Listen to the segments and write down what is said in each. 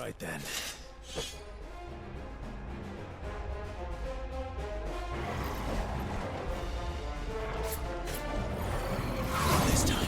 right then. This time.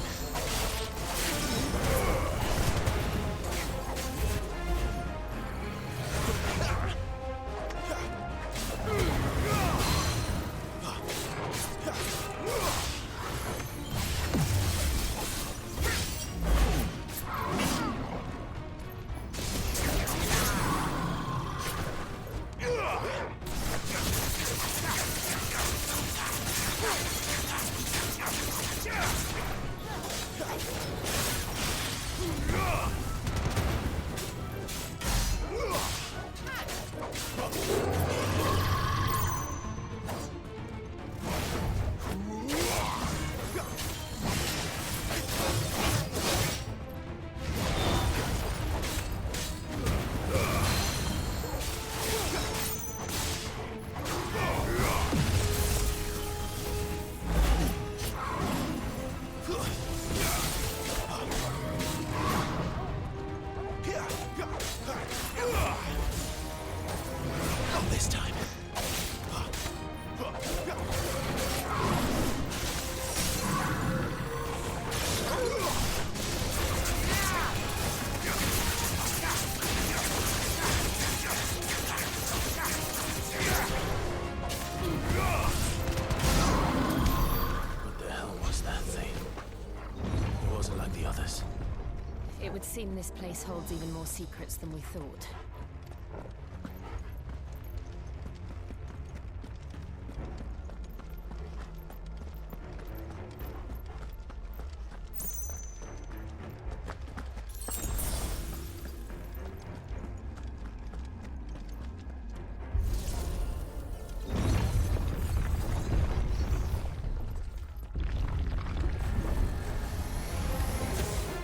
It would seem this place holds even more secrets than we thought.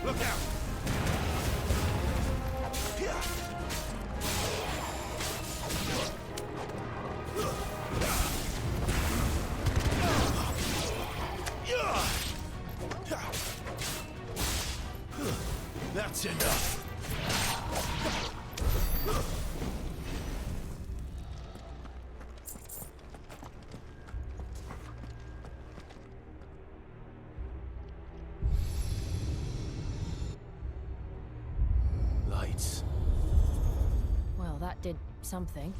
Look out! That's enough. Lights. Well, that did something.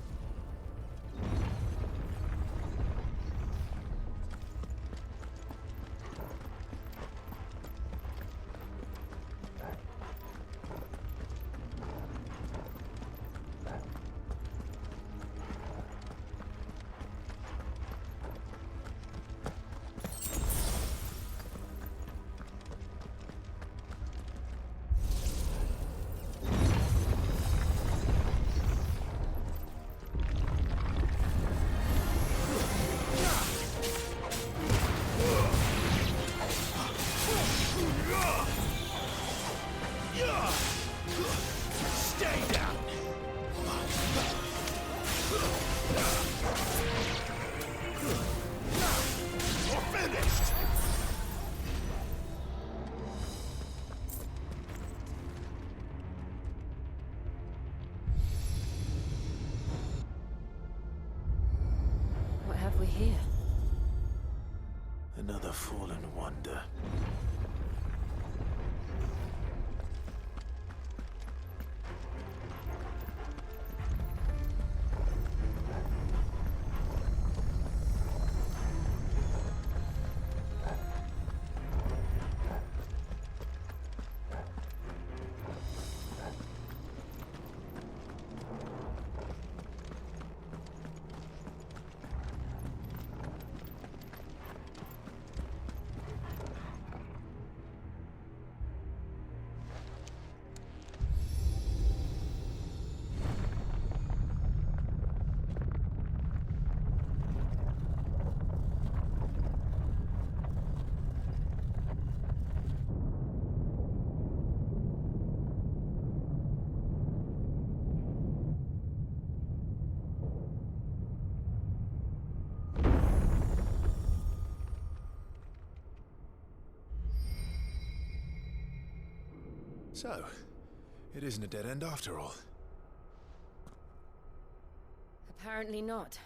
Stay down. You're finished. What have we here? Another fallen wonder. So, it isn't a dead end after all. Apparently not.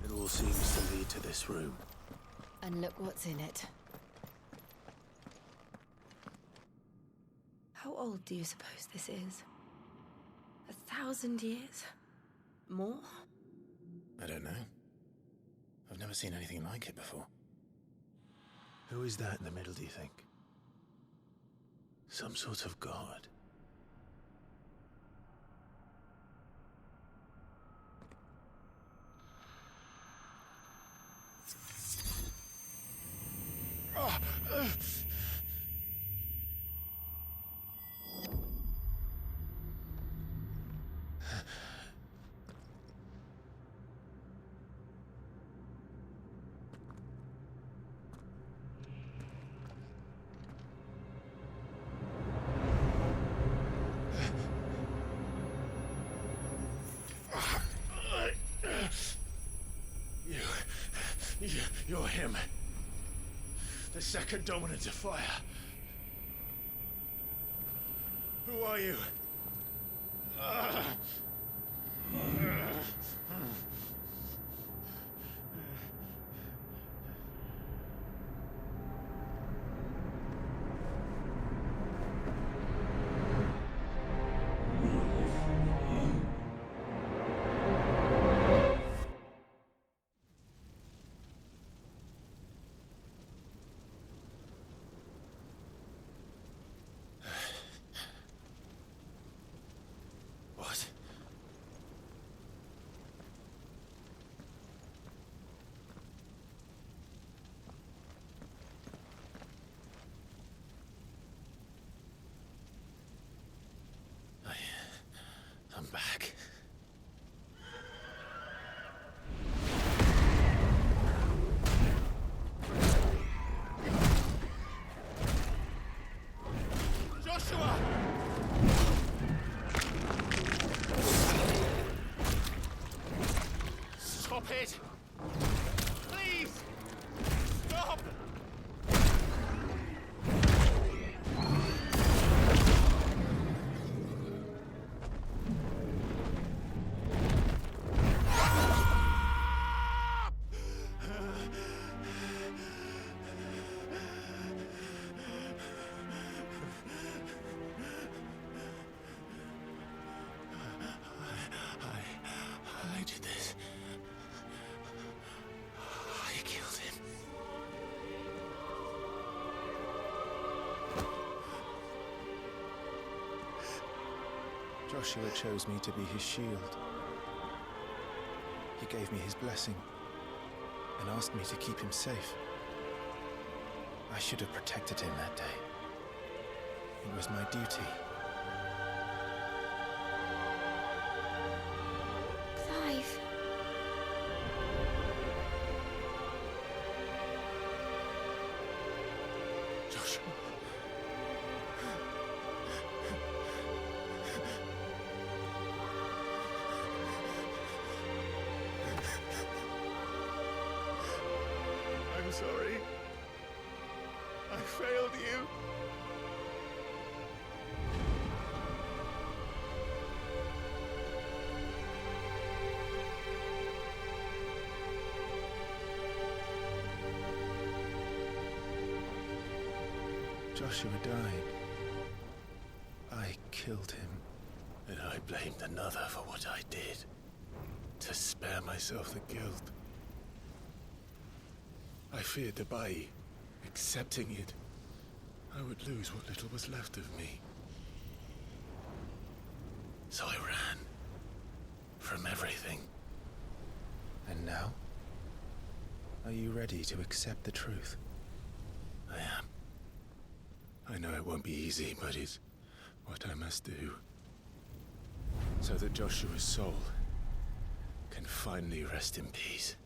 It all seems to lead to this room. And look what's in it. How old do you suppose this is? 1,000 years? More? I don't know. I've never seen anything like it before. Who is that in the middle, do you think? Some sort of god? You're him. The second dominant of fire. Who are you? What? I'm back. Joshua! Stop it! Please! Stop! I did this. I killed him. Joshua chose me to be his shield. He gave me his blessing and asked me to keep him safe. I should have protected him that day. It was my duty. Clive. Joshua. I'm sorry. I failed you. Joshua died. I killed him. And I blamed another for what I did. To spare myself the guilt. I feared that by accepting it, I would lose what little was left of me. So I ran. From everything. And now? Are you ready to accept the truth? I am. I know it won't be easy, but it's what I must do. So that Joshua's soul can finally rest in peace.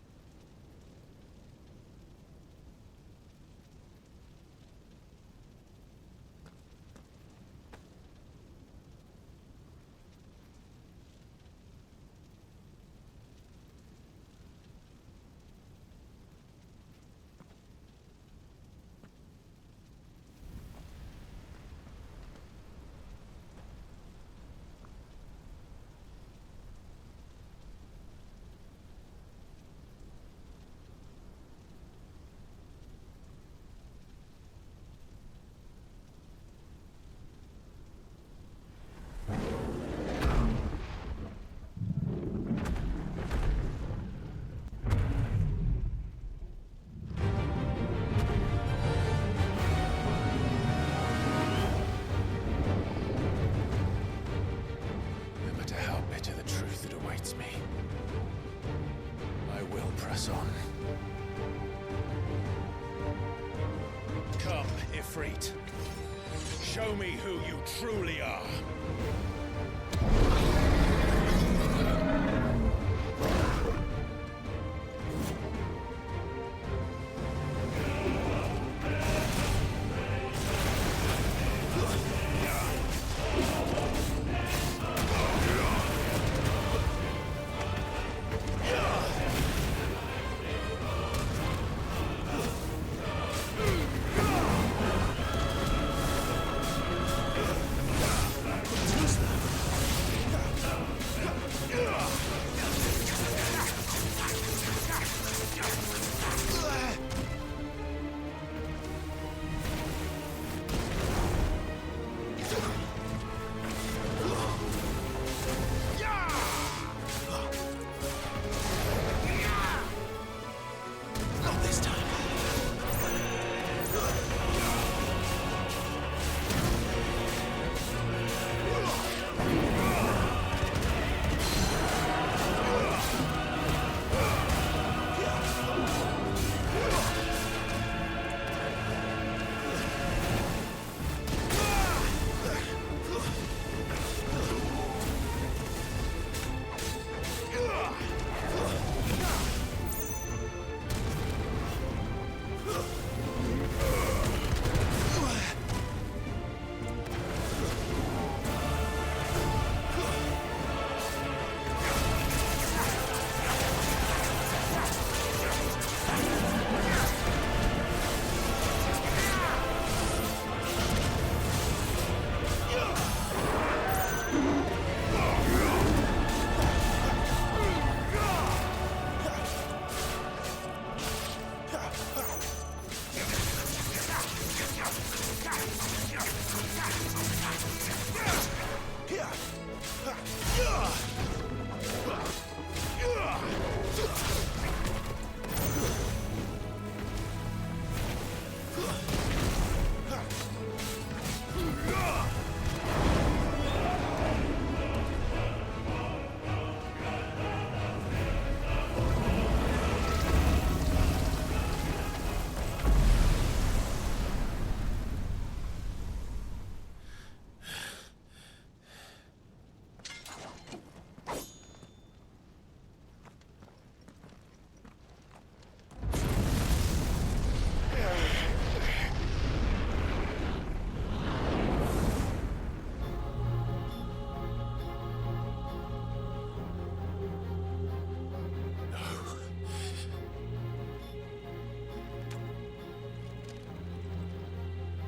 Ifrit. Show me who you truly are.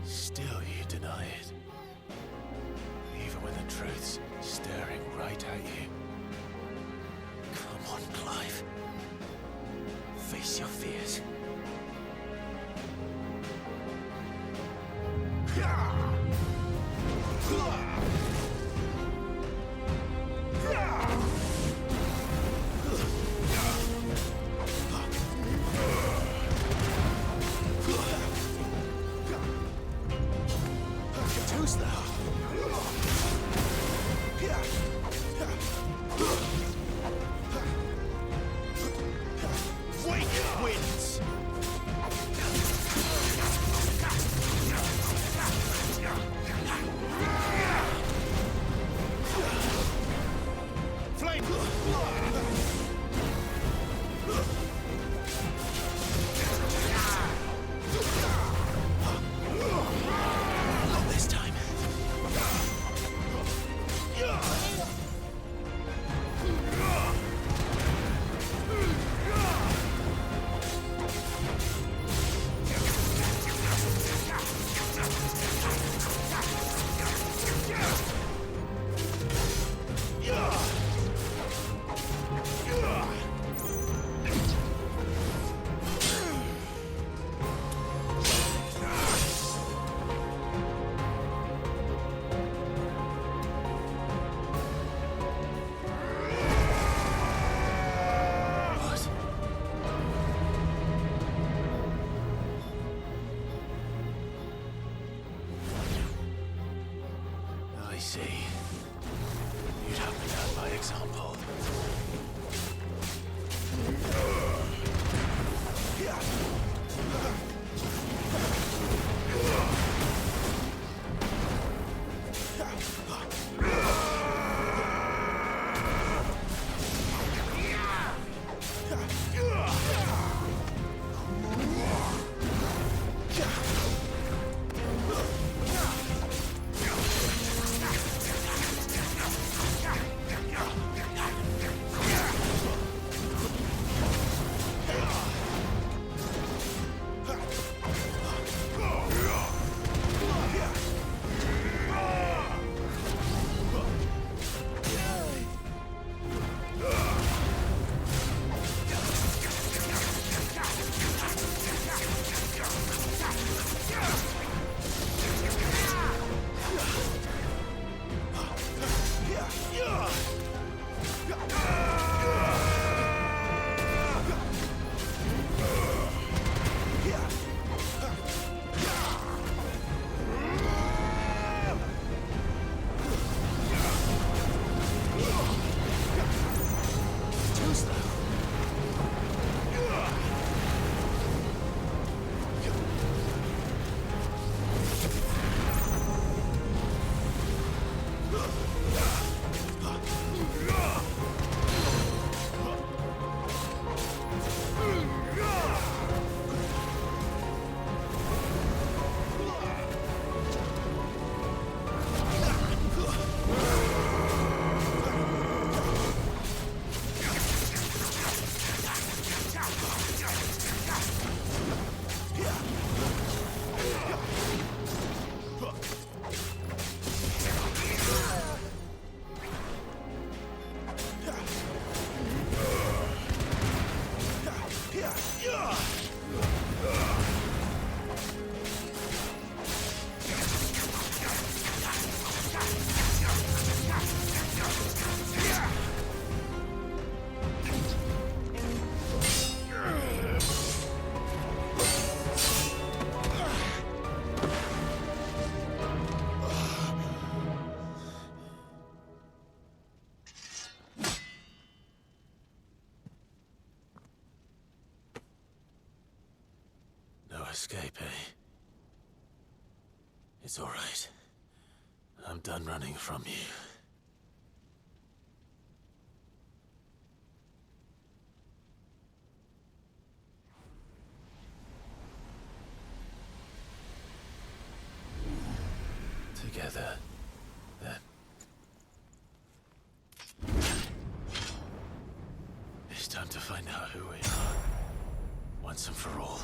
Still you deny it. Even when the truth's staring right at you. Come on, Clive. Face your fears. Who's that? Wake wins! Flame! Not this time. I see. You'd have me learn by example. escape, eh? It's all right. I'm done running from you. Together, then. It's time to find out who we are, once and for all.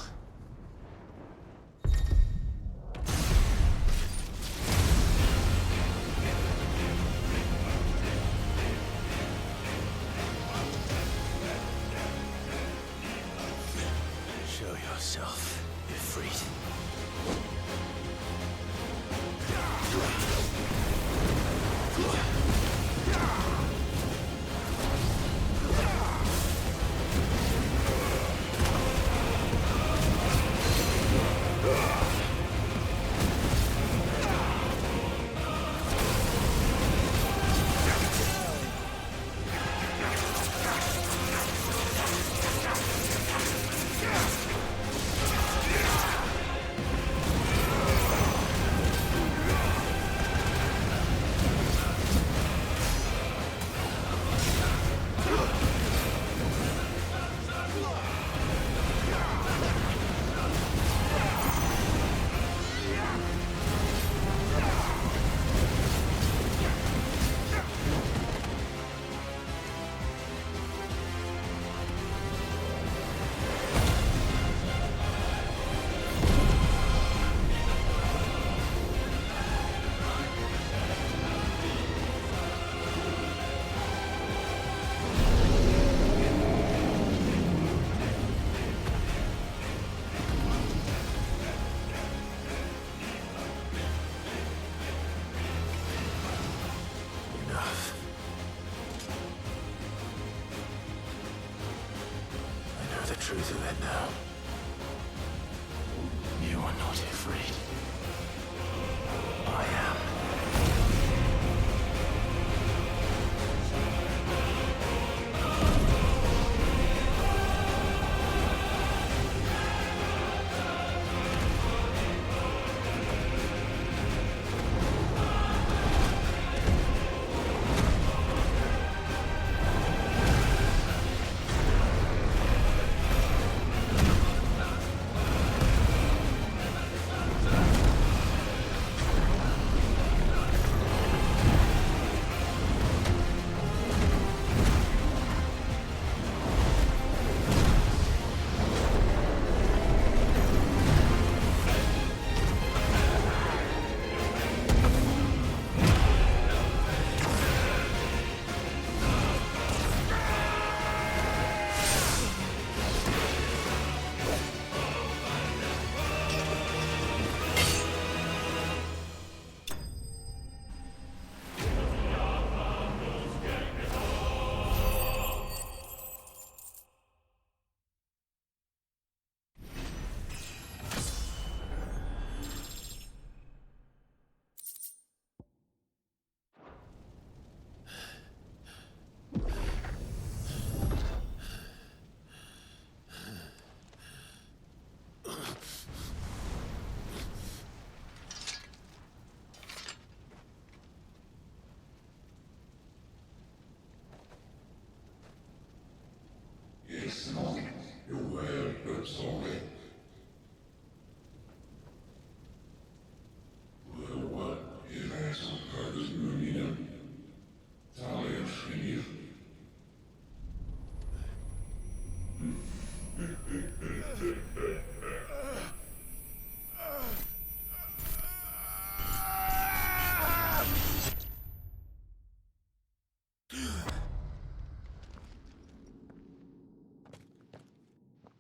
Show yourself, Ifrit. Truth of it now. You are not afraid. I am.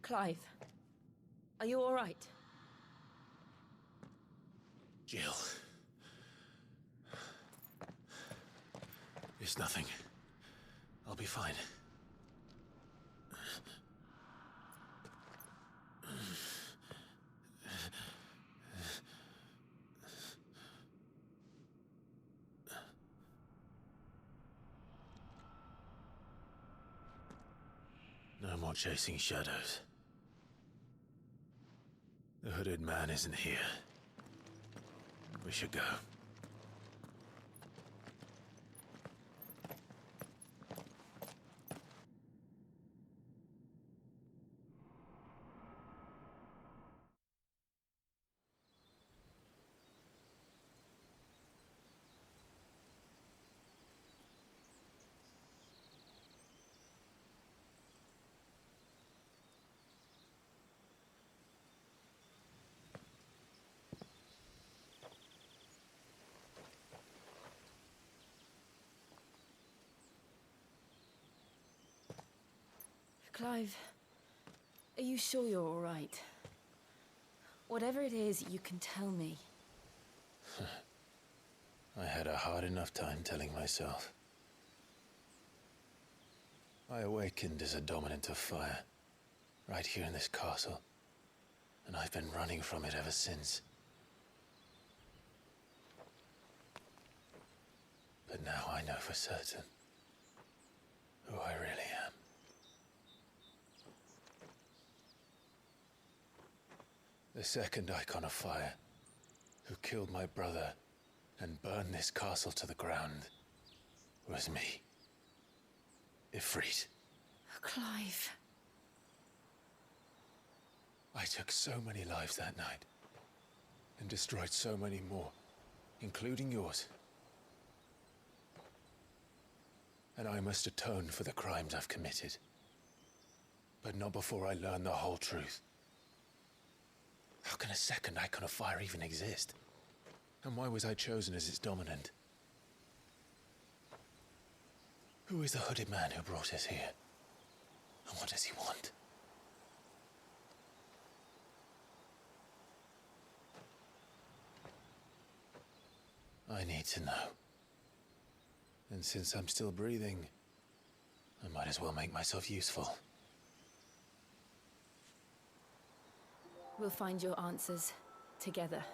Clive, are you all right? Jill. It's nothing. I'll be fine. No more chasing shadows. The hooded man isn't here. We should go. Clive, are you sure you're all right? Whatever it is, you can tell me. I had a hard enough time telling myself. I awakened as a dominant of fire, right here in this castle, and I've been running from it ever since. But now I know for certain who I really am. The second icon of fire, who killed my brother and burned this castle to the ground, was me. Ifrit. Clive. I took so many lives that night, and destroyed so many more, including yours. And I must atone for the crimes I've committed. But not before I learn the whole truth. How can a second icon of fire even exist? And why was I chosen as its dominant? Who is the hooded man who brought us here? And what does he want? I need to know. And since I'm still breathing, I might as well make myself useful. We'll find your answers together.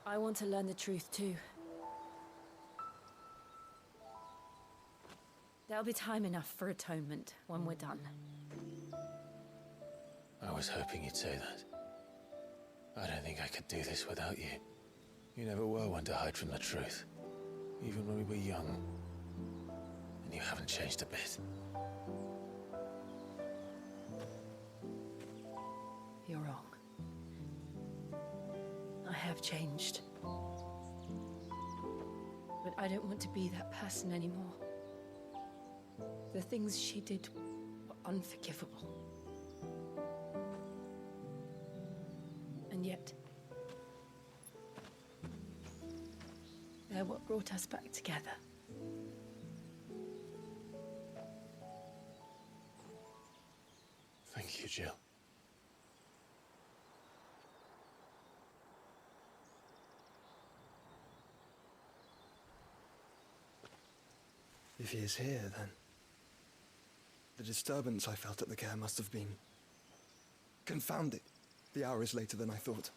I want to learn the truth too. There'll be time enough for atonement when we're done. I was hoping you'd say that. I don't think I could do this without you. You never were one to hide from the truth, even when we were young. And you haven't changed a bit. You're wrong. I have changed. But I don't want to be that person anymore. The things she did were unforgivable. And yet, they're what brought us back together. Thank you, Jill. If he is here, then the disturbance I felt at the care must have been confounded. The hour is later than I thought.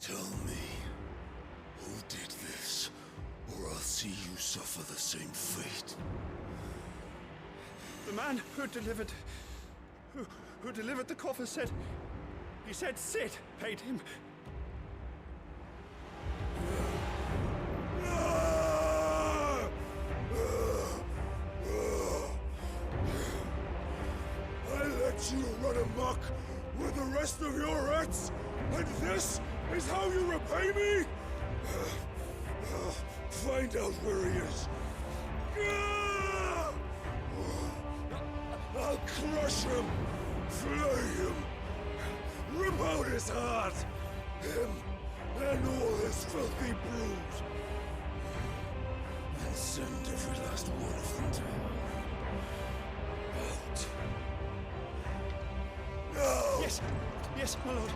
Tell me, who did this, or I'll see you suffer the same fate. The man who delivered the coffer said... He said Sid paid him. I let you run amok with the rest of your rats, and this is how you repay me? Find out where he is. I'll crush him, flay him, rip out his heart, him and all his filthy brood, and send every last one of them to hell. Out. Yes, yes, my lord.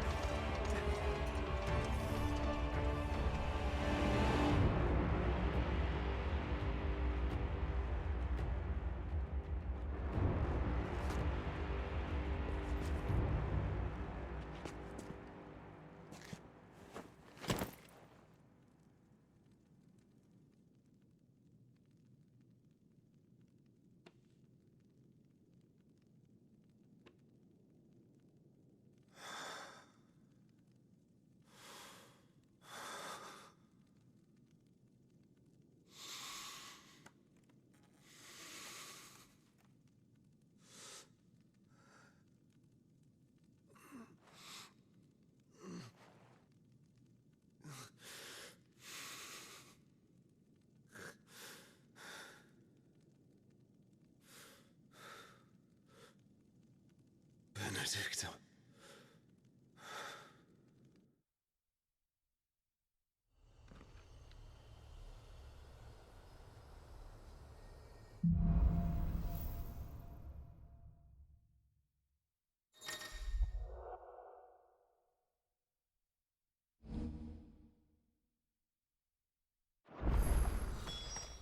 Benedicto.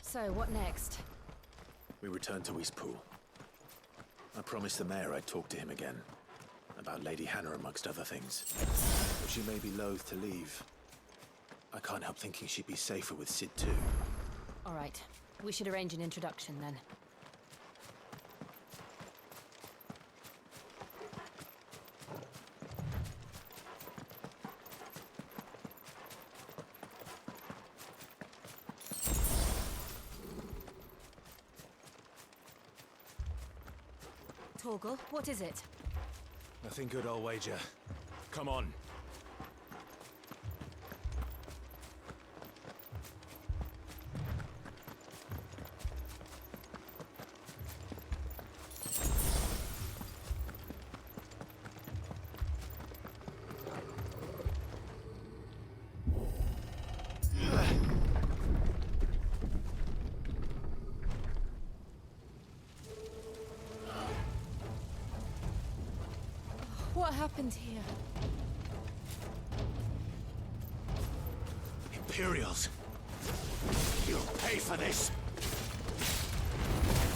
So, what next? We return to Eastpool. I promised the mayor I'd talk to him again. About Lady Hannah, amongst other things. But she may be loath to leave. I can't help thinking she'd be safer with Sid too. All right. We should arrange an introduction then. Torgal, what is it? Nothing good, I'll wager. Come on. What happened here? Imperials! You'll pay for this!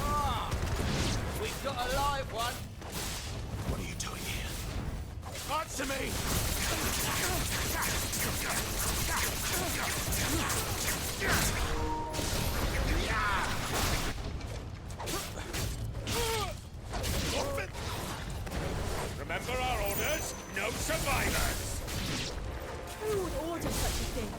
Ah! We've got a live one! What are you doing here? Answer me! Remember our orders? No survivors! Who would order such a thing?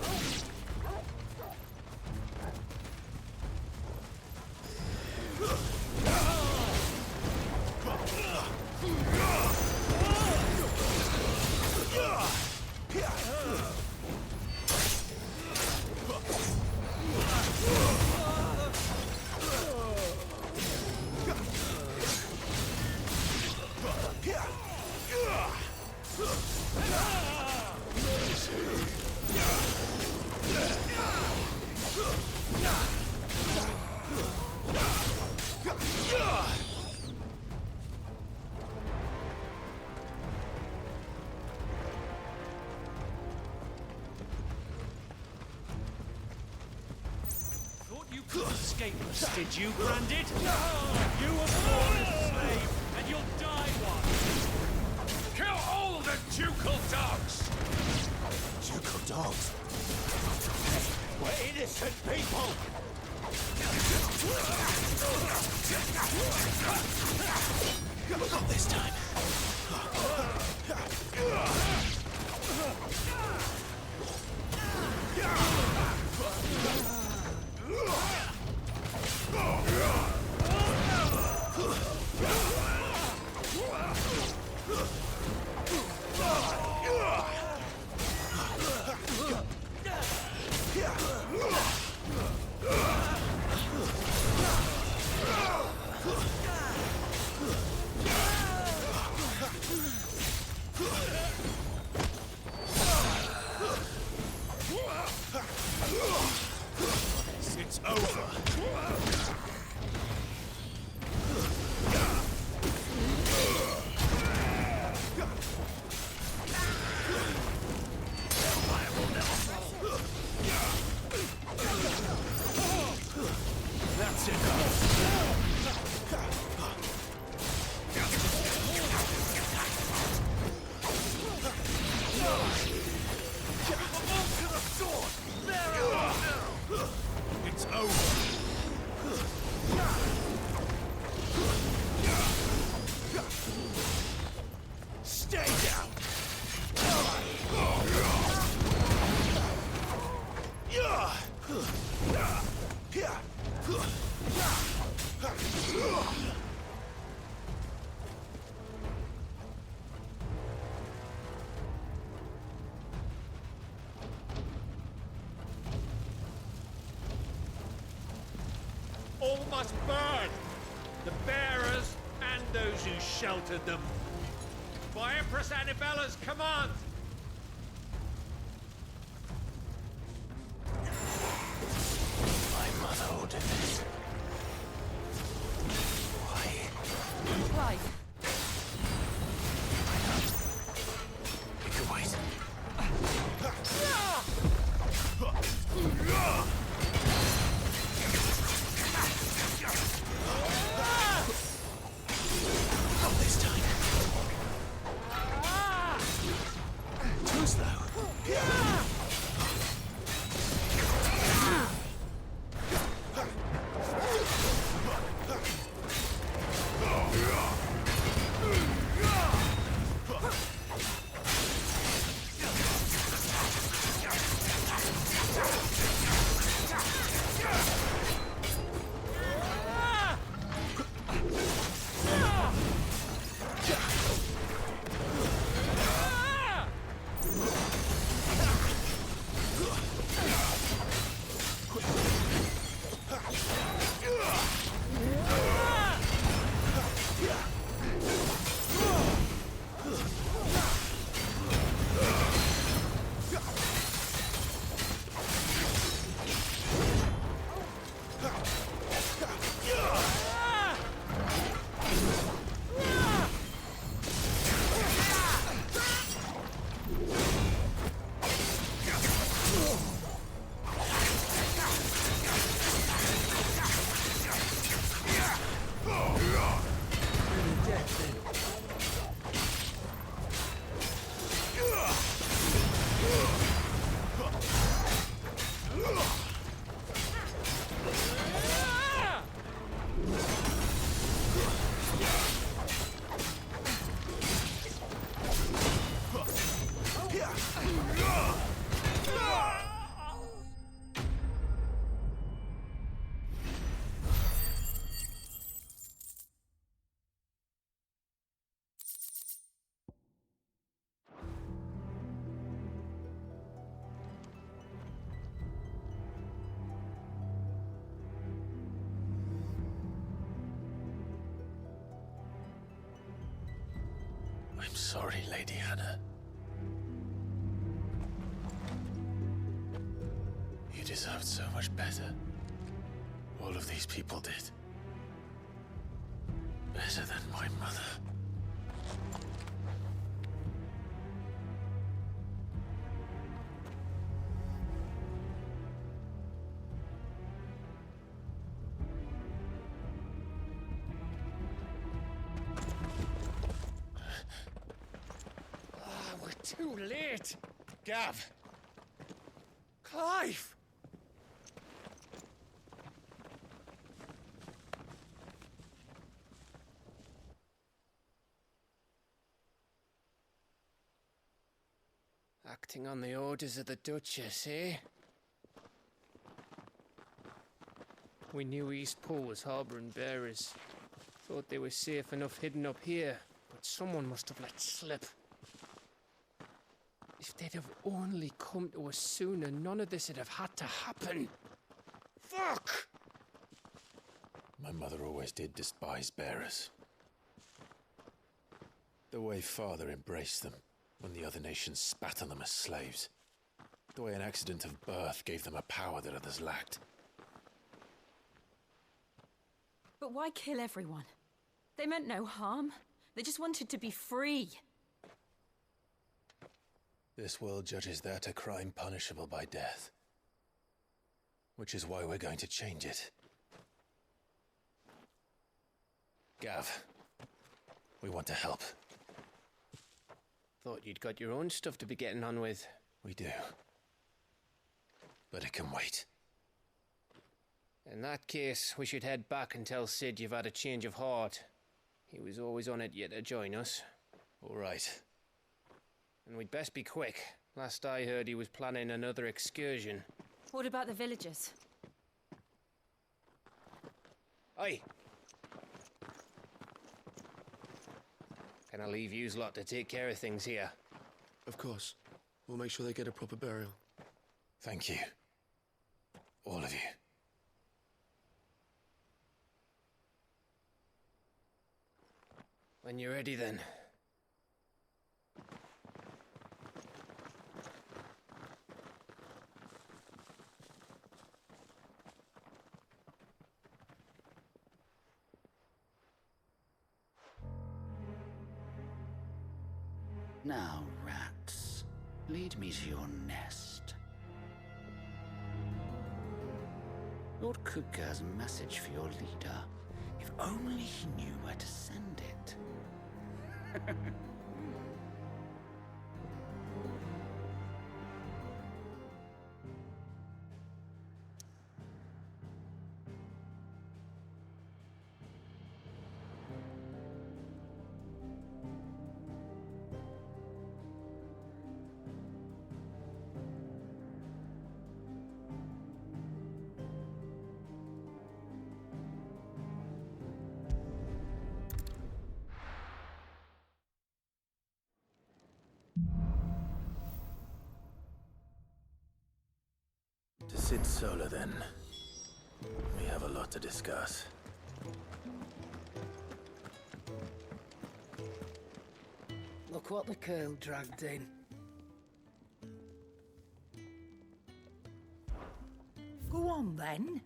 Thought you could escape us, did you, Branded? You were born a slave, and you'll die one! Kill all the ducal dogs! Ducal dogs? We're innocent people! Not this time. It's over. Stay down! All must burn! The bearers and those who sheltered them. By Empress Annibella's command! My mother ordered this. Why? Clive, You can wait. Not this time. Too slow. I'm sorry, Lady Hannah. You deserved so much better. All of these people did. Better than my mother. We're too late! Gav! Clive! Acting on the orders of the Duchess, eh? We knew Eastpool was harbouring bearers. Thought they were safe enough hidden up here, but someone must have let slip. If they'd have only come to us sooner, none of this would have had to happen. Fuck! My mother always did despise bearers. The way Father embraced them when the other nations spat on them as slaves. The way an accident of birth gave them a power that others lacked. but why kill everyone? They meant no harm. They just wanted to be free. This world judges that a crime punishable by death. Which is why we're going to change it. Gav, we want to help. Thought you'd got your own stuff to be getting on with. We do. But it can wait. In that case, we should head back and tell Sid you've had a change of heart. He was always on it yet to join us. All right. And we'd best be quick. Last I heard, he was planning another excursion. What about the villagers? Oi! Can I leave yous lot to take care of things here? Of course. We'll make sure they get a proper burial. Thank you. All of you. When you're ready, then. Now, rats, lead me to your nest. Lord Kupka's message for your leader. If only he knew where to send it. To sit solo, then. We have a lot to discuss. Look what the curl dragged in. Go on, then.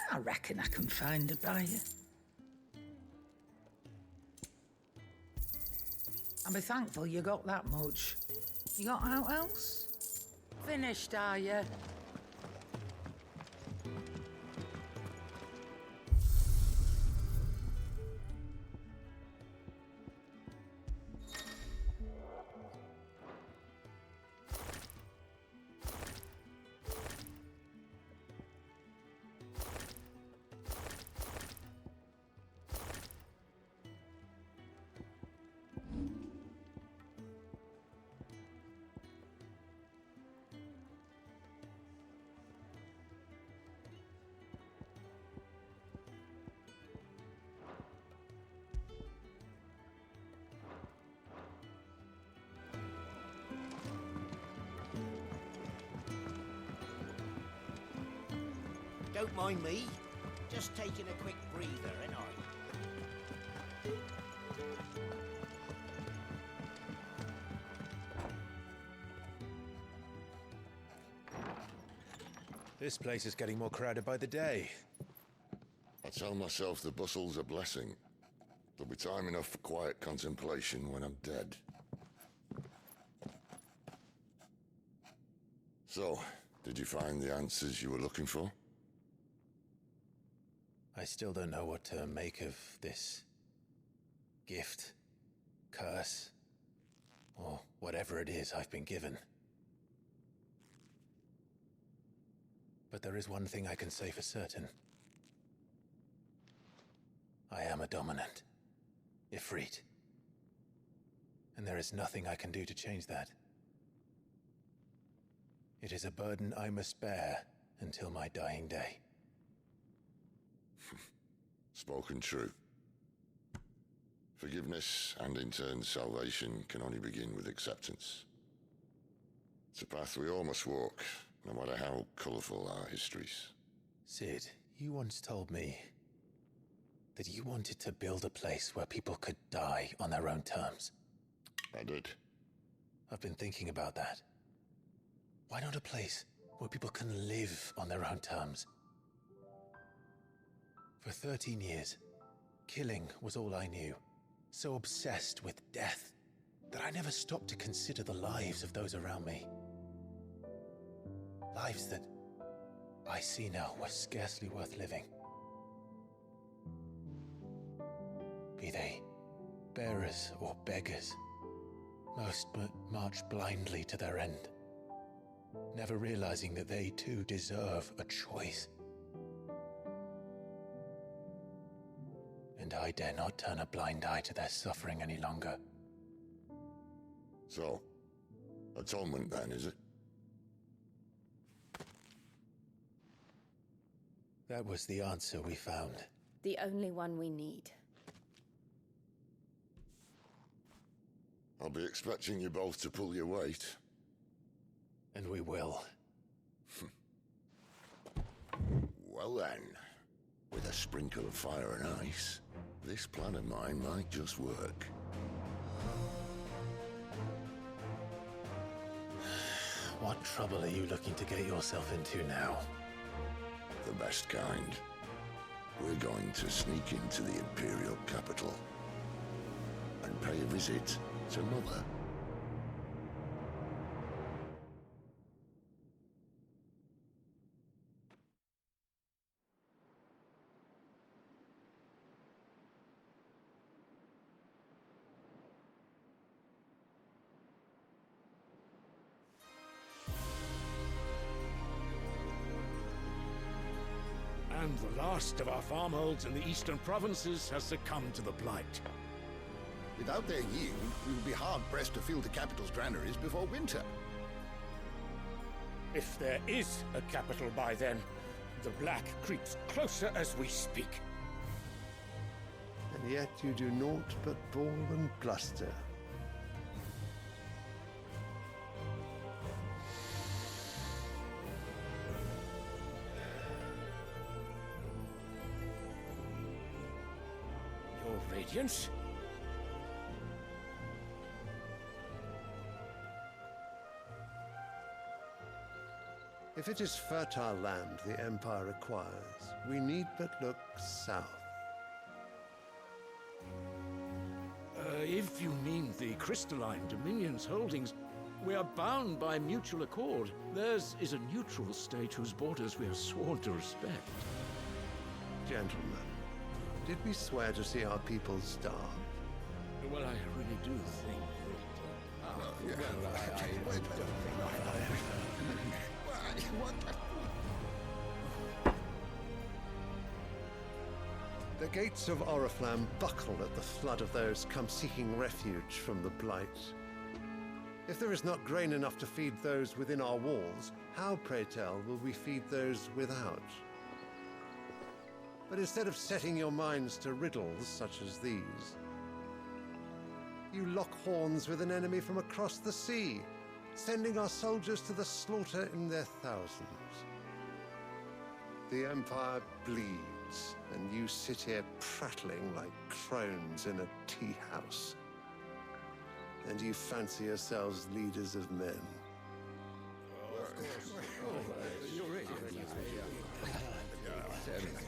I reckon I can find a buyer. I'll be thankful you got that much. You got out else? Finished, are you? Don't mind me. Just taking a quick breather, ain't I? This place is getting more crowded by the day. I tell myself the bustle's a blessing. There'll be time enough for quiet contemplation when I'm dead. So, did you find the answers you were looking for? I still don't know what to make of this gift, curse, or whatever it is I've been given. But there is one thing I can say for certain. I am a dominant, Ifrit. And there is nothing I can do to change that. It is a burden I must bear until my dying day. Spoken true. Forgiveness, and in turn salvation, can only begin with acceptance. It's a path we all must walk, no matter how colourful our histories. Sid, you once told me that you wanted to build a place where people could die on their own terms. I did. I've been thinking about that. Why not a place where people can live on their own terms? For 13 years, killing was all I knew. So obsessed with death that I never stopped to consider the lives of those around me. Lives that I see now were scarcely worth living. Be they bearers or beggars, most march blindly to their end. never realizing that they too deserve a choice. And I dare not turn a blind eye to their suffering any longer. So, atonement then, is it? That was the answer we found. The only one we need. I'll be expecting you both to pull your weight. And we will. Well then, with a sprinkle of fire and ice, this plan of mine might just work. What trouble are you looking to get yourself into now? The best kind. We're going to sneak into the Imperial capital and pay a visit to Mother. And the last of our farmholds in the eastern provinces has succumbed to the blight. Without their yield, we will be hard-pressed to fill the capital's granaries before winter. If there is a capital by then, the black creeps closer as we speak. And yet you do naught but bawl and bluster. Your Radiance? If it is fertile land the Empire requires, we need but look south. If you mean the crystalline Dominion's holdings, we are bound by mutual accord. Theirs is a neutral state whose borders we are sworn to respect. Gentlemen, did we swear to see our people starve? Well, I really do think that... The gates of Oriflamme buckle at the flood of those come seeking refuge from the blight. If there is not grain enough to feed those within our walls, how, pray tell, will we feed those without? But instead of setting your minds to riddles such as these, you lock horns with an enemy from across the sea, sending our soldiers to the slaughter in their thousands. The Empire bleeds, and you sit here prattling like crones in a tea house. And you fancy yourselves leaders of men.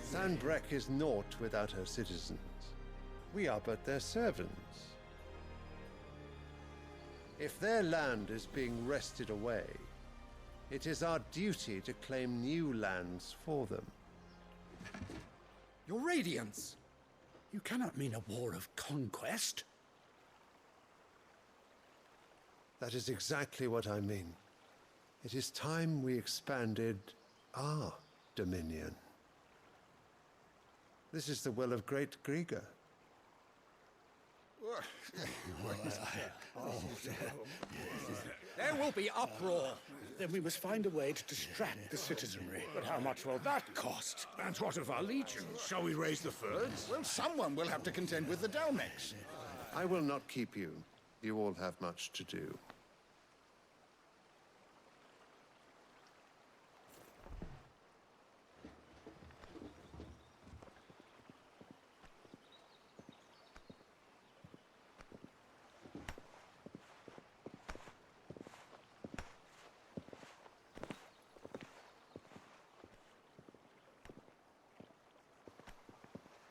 Sanbreque is naught without her citizens. We are but their servants. If their land is being wrested away, it is our duty to claim new lands for them. Your Radiance! You cannot mean a war of conquest. That is exactly what I mean. It is time we expanded our dominion. This is the will of great Grieger. There will be uproar. Then we must find a way to distract the citizenry. But how much will that cost? And what of our legions? Shall we raise the furs? Well, someone will have to contend with the Dalmex. I will not keep you. You all have much to do.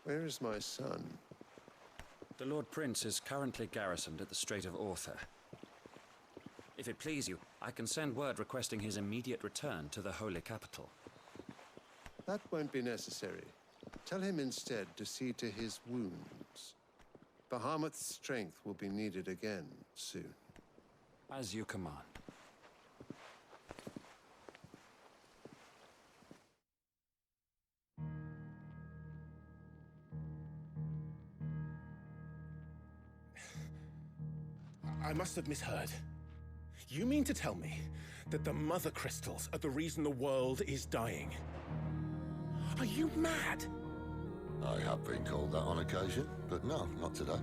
Where is my son? The Lord Prince is currently garrisoned at the Strait of Arthur. If it please you, I can send word requesting his immediate return to the Holy Capital. That won't be necessary. Tell him instead to see to his wounds. Bahamut's strength will be needed again soon. As you command. must have misheard. You mean to tell me that the mother crystals are the reason the world is dying? Are you mad? I have been called that on occasion, but no, not today.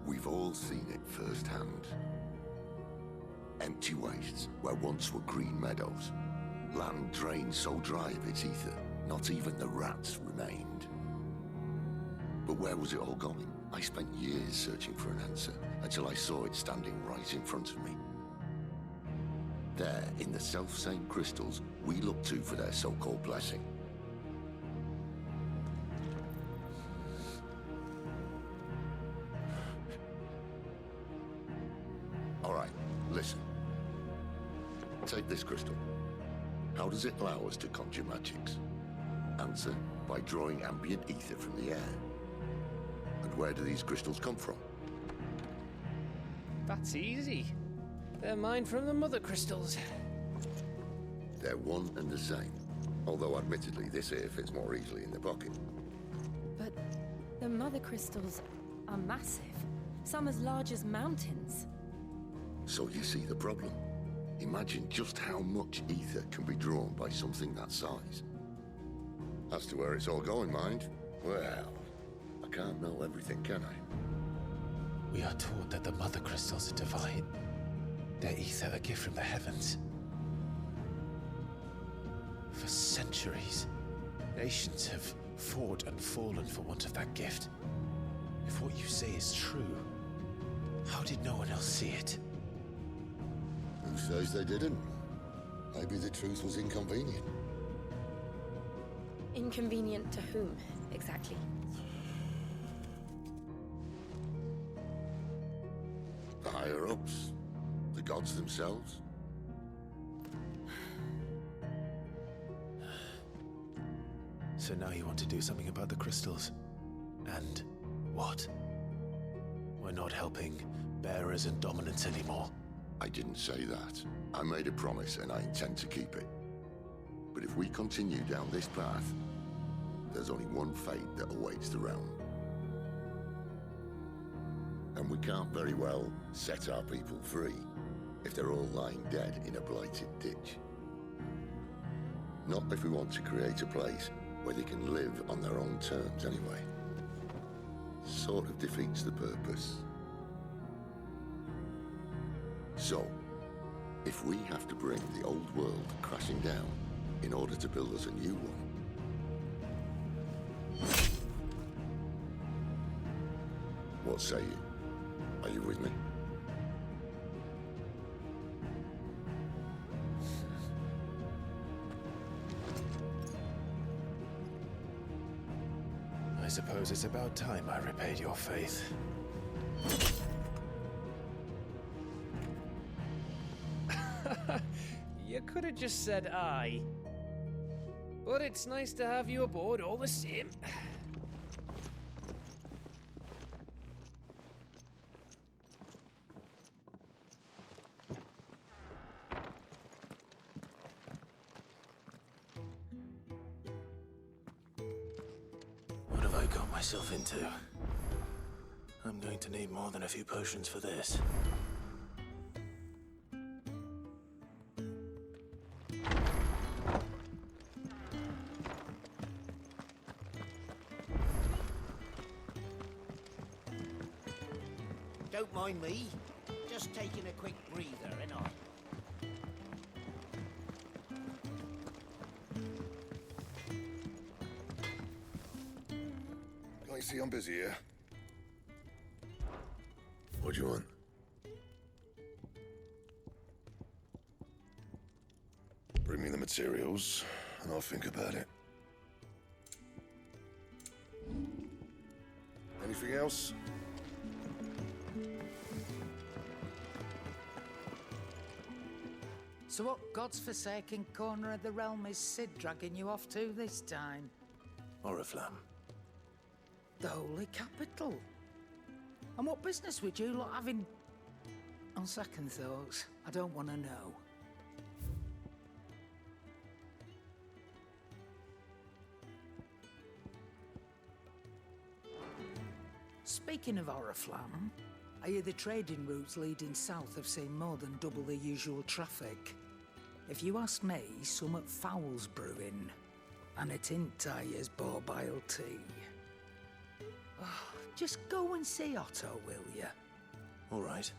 We've all seen it firsthand. Empty wastes where once were green meadows. Land drained so dry of its ether, not even the rats remained. But where was it all going? I spent years searching for an answer, until I saw it standing right in front of me. There, in the self-same crystals we look to for their so-called blessing. All right, listen. Take this crystal. How does it allow us to conjure magics? Answer, by drawing ambient ether from the air. And where do these crystals come from? That's easy. They're mined from the mother crystals. They're one and the same. Although admittedly, this here fits more easily in the pocket. But the mother crystals are massive. Some as large as mountains. So you see the problem. Imagine just how much ether can be drawn by something that size. As to where it's all going, mind, well, I can't know everything, can I? We are taught that the mother crystals are divine. Their ether a gift from the heavens. For centuries, nations have fought and fallen for want of that gift. If what you say is true, how did no one else see it? Who says they didn't? Maybe the truth was inconvenient. Inconvenient to whom, exactly? The higher-ups? The gods themselves? So now you want to do something about the crystals. And what? We're not helping bearers and dominants anymore. I didn't say that. I made a promise and I intend to keep it. But if we continue down this path, there's only one fate that awaits the realm. And we can't very well set our people free if they're all lying dead in a blighted ditch. Not if we want to create a place where they can live on their own terms anyway. Sort of defeats the purpose. So, if we have to bring the old world crashing down in order to build us a new one, what say you? Are you with me? I suppose it's about time I repaid your faith. You could have just said aye. But it's nice to have you aboard all the same. What have I got myself into? I'm going to need more than a few potions for this. Don't mind me. Just taking a quick breather, ain't I? Can't you see I'm busy here? What do you want? Bring me the materials, and I'll think about it. Anything else? So what God's forsaken corner of the realm is Sid dragging you off to this time? Oriflamme. The Holy Capital. And what business would you lot having? On second thoughts, I don't want to know. Speaking of Oriflamme, I hear the trading routes leading south have seen more than double the usual traffic. If you ask me, summat foul's brewing. And it ain't Tyre's borbile tea. Oh, just go and see Otto, will ya? All right.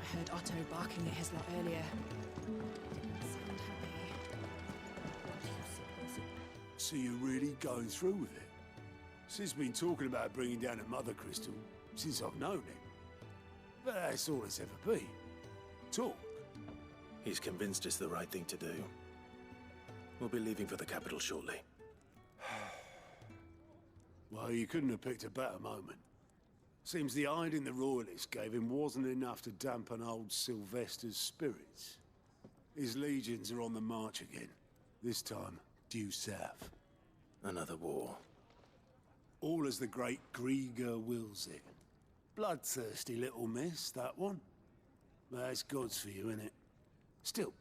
I heard Otto barking at his lot earlier. Didn't sound happy. So you're really going through with it? Sid's been talking about bringing down a mother crystal since I've known him. But that's all it's ever been. Talk. He's convinced it's the right thing to do. We'll be leaving for the capital shortly. Well, you couldn't have picked a better moment. Seems the hiding the Royalists gave him wasn't enough to dampen old Sylvester's spirits. His legions are on the march again. This time, due south. Another war. All as the great Grieger wills it. Bloodthirsty little miss, that one. That's God's for you, innit? Still,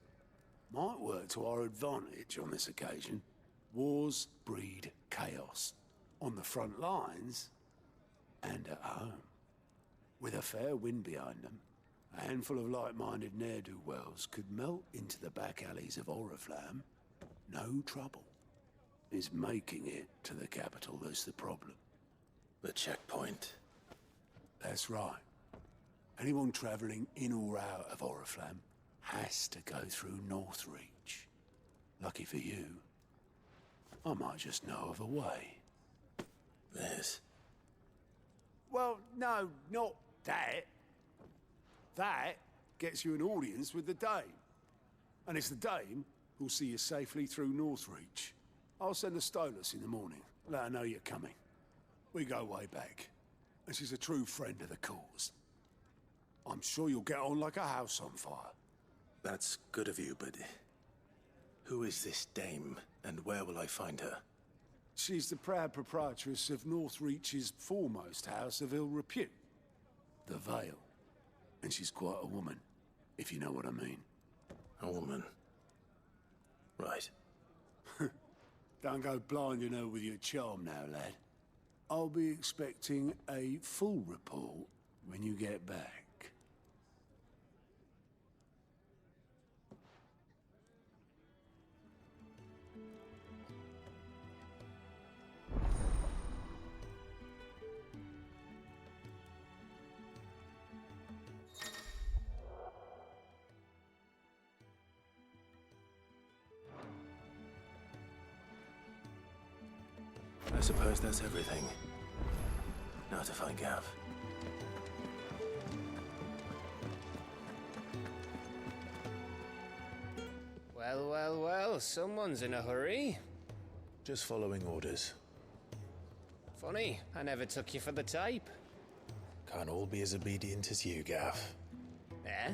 might work to our advantage on this occasion. Wars breed chaos. On the front lines, and at home. With a fair wind behind them, a handful of like-minded ne'er-do-wells could melt into the back alleys of Oriflamme. No trouble. It's making it to the capital that's the problem. The checkpoint. That's right. Anyone travelling in or out of Oriflamme has to go through Northreach. Lucky for you, I might just know of a way. This? Well, no, not that. That gets you an audience with the Dame. And it's the Dame who'll see you safely through Northreach. I'll send a Stolas in the morning. Let her know you're coming. We go way back. And she's a true friend of the cause. I'm sure you'll get on like a house on fire. That's good of you, but who is this dame, and where will I find her? She's the proud proprietress of Northreach's foremost house of ill repute, the Vale. And she's quite a woman, if you know what I mean. A woman? Right. Don't go blinding her with your charm now, lad. I'll be expecting a full report when you get back. I suppose that's everything. Now to find Gav. Well, well, well, someone's in a hurry. Just following orders. Funny, I never took you for the type. Can't all be as obedient as you, Gav. Eh?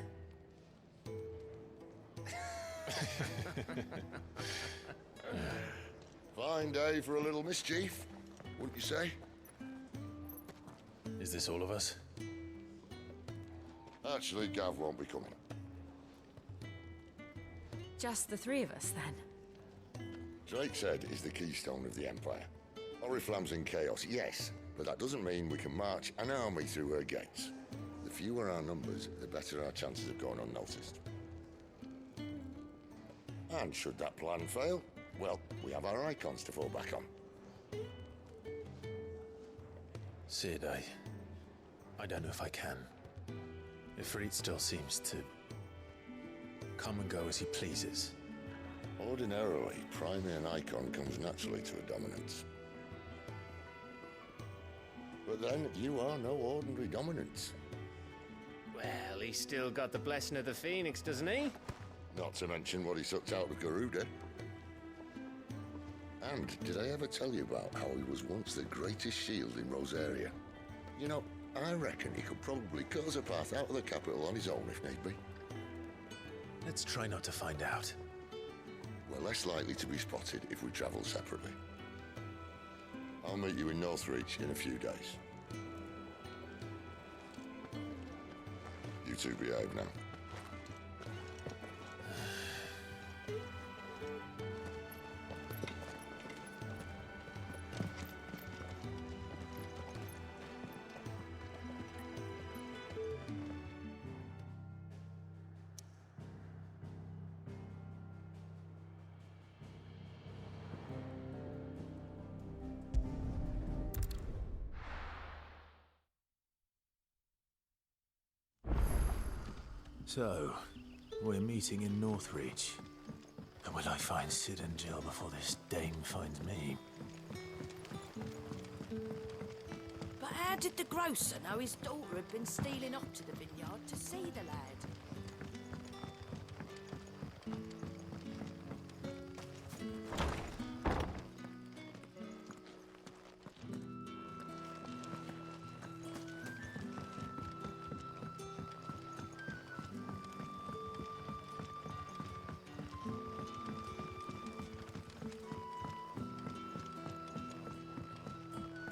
Fine day for a little mischief, wouldn't you say? Is this all of us? Actually, Gav won't be coming. Just the three of us, then? Drake said he's the keystone of the Empire. Oriflamme's in chaos, yes, but that doesn't mean we can march an army through her gates. The fewer our numbers, the better our chances of going unnoticed. And should that plan fail, well, we have our icons to fall back on. Sid, I don't know if I can. Ifrit still seems to come and go as he pleases. Ordinarily, priming an icon comes naturally to a dominance. But then, you are no ordinary dominance. Well, he's still got the blessing of the Phoenix, doesn't he? Not to mention what he sucked out of Garuda. And did I ever tell you about how he was once the greatest shield in Rosaria? You know, I reckon he could probably cut us a path out of the capital on his own if need be. Let's try not to find out. We're less likely to be spotted if we travel separately. I'll meet you in Northreach in a few days. You two behave now. So, we're meeting in Northreach. And will I find Sid and Jill before this dame finds me? But how did the grocer know his daughter had been stealing off to the vineyard to see the lad?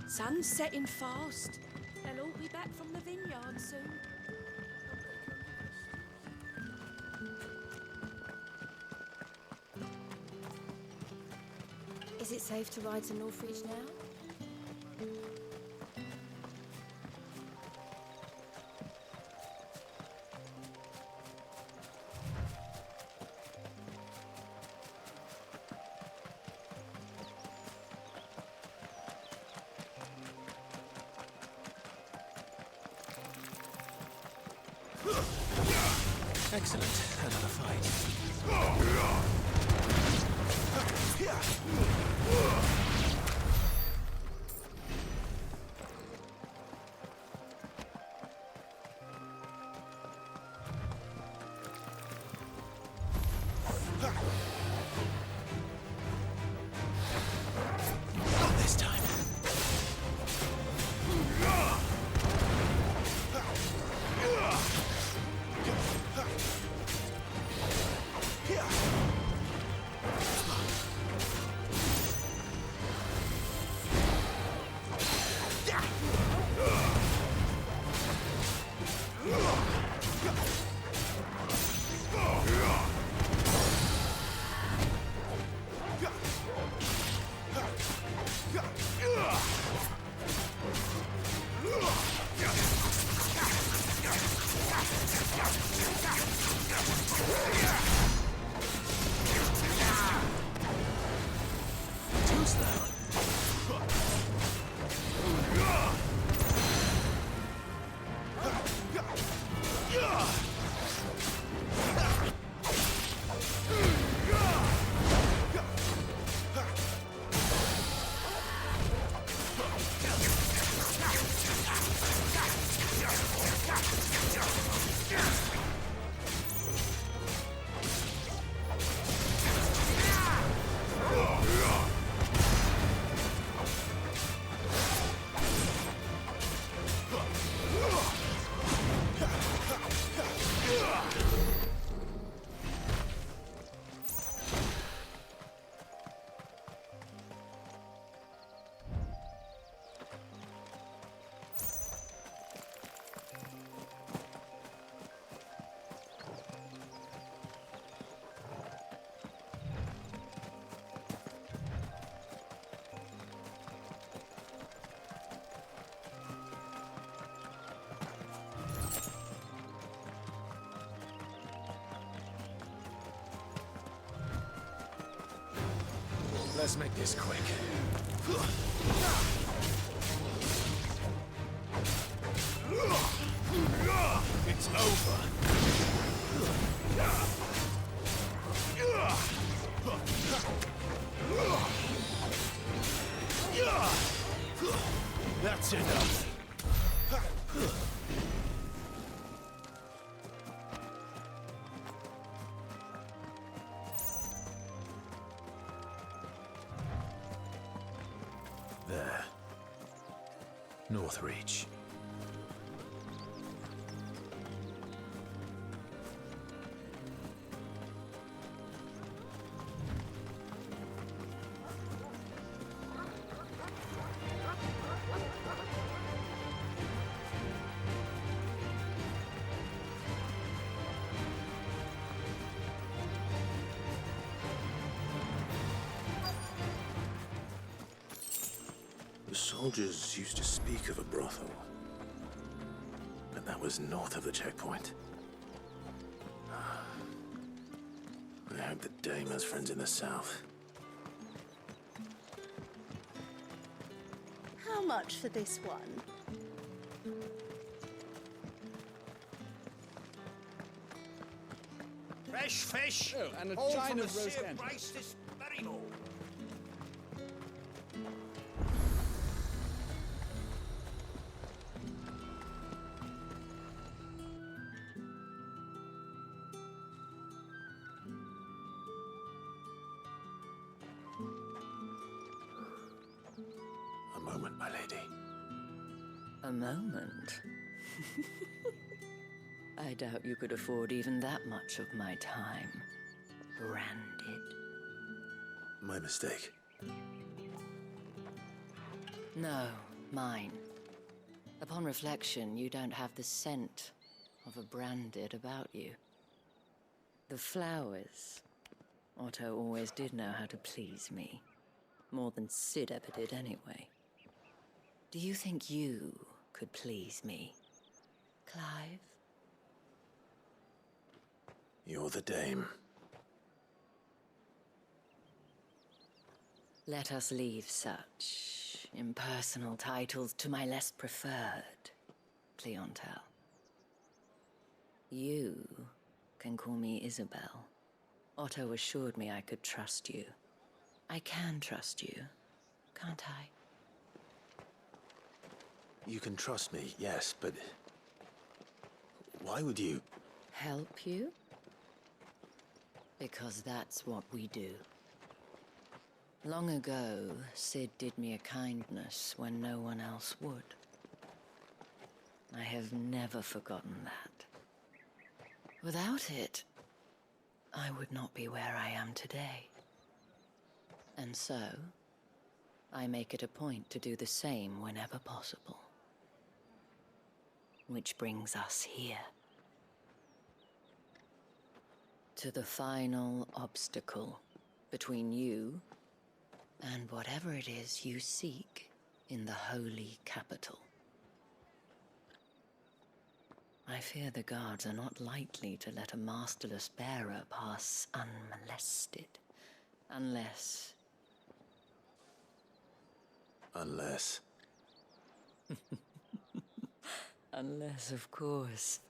Sun's setting fast. They'll all be back from the vineyard soon. Is it safe to ride to Northreach now? Excellent. Another fight. Not this time. Too slow. Let's make this quick. It's over. That's enough. There. Northreach. Soldiers used to speak of a brothel, but that was north of the checkpoint. I hope the dame has friends in the south. How much for this one? Fresh fish! Oh, and a all giant from the of roast same enters. price this very moment. A moment, my lady. A moment? I doubt you could afford even that much of my time. Branded. My mistake. No, mine. Upon reflection, you don't have the scent of a branded about you. The flowers. Otto always did know how to please me. More than Sid ever did anyway. Do you think you could please me, Clive? You're the dame. Let us leave such impersonal titles to my less preferred clientele. You can call me Isabel. Otto assured me I could trust you. I can trust you, can't I? You can trust me, yes, but why would you? Help you? Because that's what we do. Long ago, Sid did me a kindness when no one else would. I have never forgotten that. Without it, I would not be where I am today. And so, I make it a point to do the same whenever possible. Which brings us here. To the final obstacle between you and whatever it is you seek in the holy capital. I fear the guards are not likely to let a masterless bearer pass unmolested, unless... Unless... Unless, of course,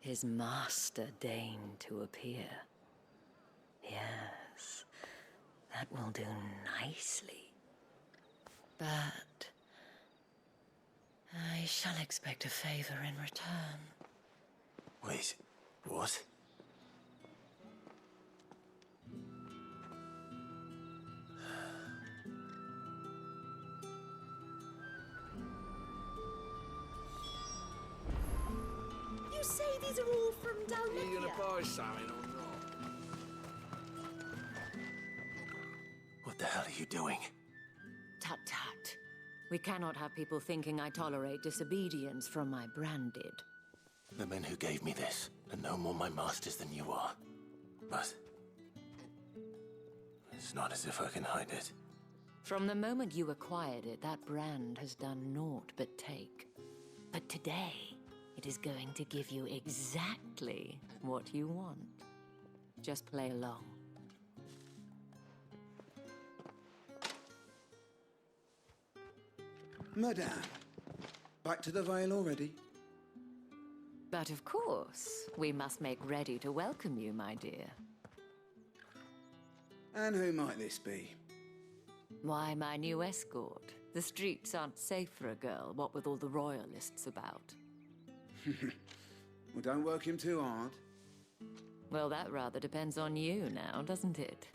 his master deigned to appear. Yes, that will do nicely. But I shall expect a favor in return. Wait, what? You say these are all from down Are you here? gonna buy something or not? What the hell are you doing? Tut tut. We cannot have people thinking I tolerate disobedience from my branded. The men who gave me this are no more my masters than you are. But it's not as if I can hide it. From the moment you acquired it, that brand has done naught but take. But today, it is going to give you exactly what you want. Just play along. Madame, back to the Vale already? But of course, we must make ready to welcome you, my dear. And who might this be? Why, my new escort. The streets aren't safe for a girl, what with all the royalists about. Well, don't work him too hard. Well, that rather depends on you now, doesn't it?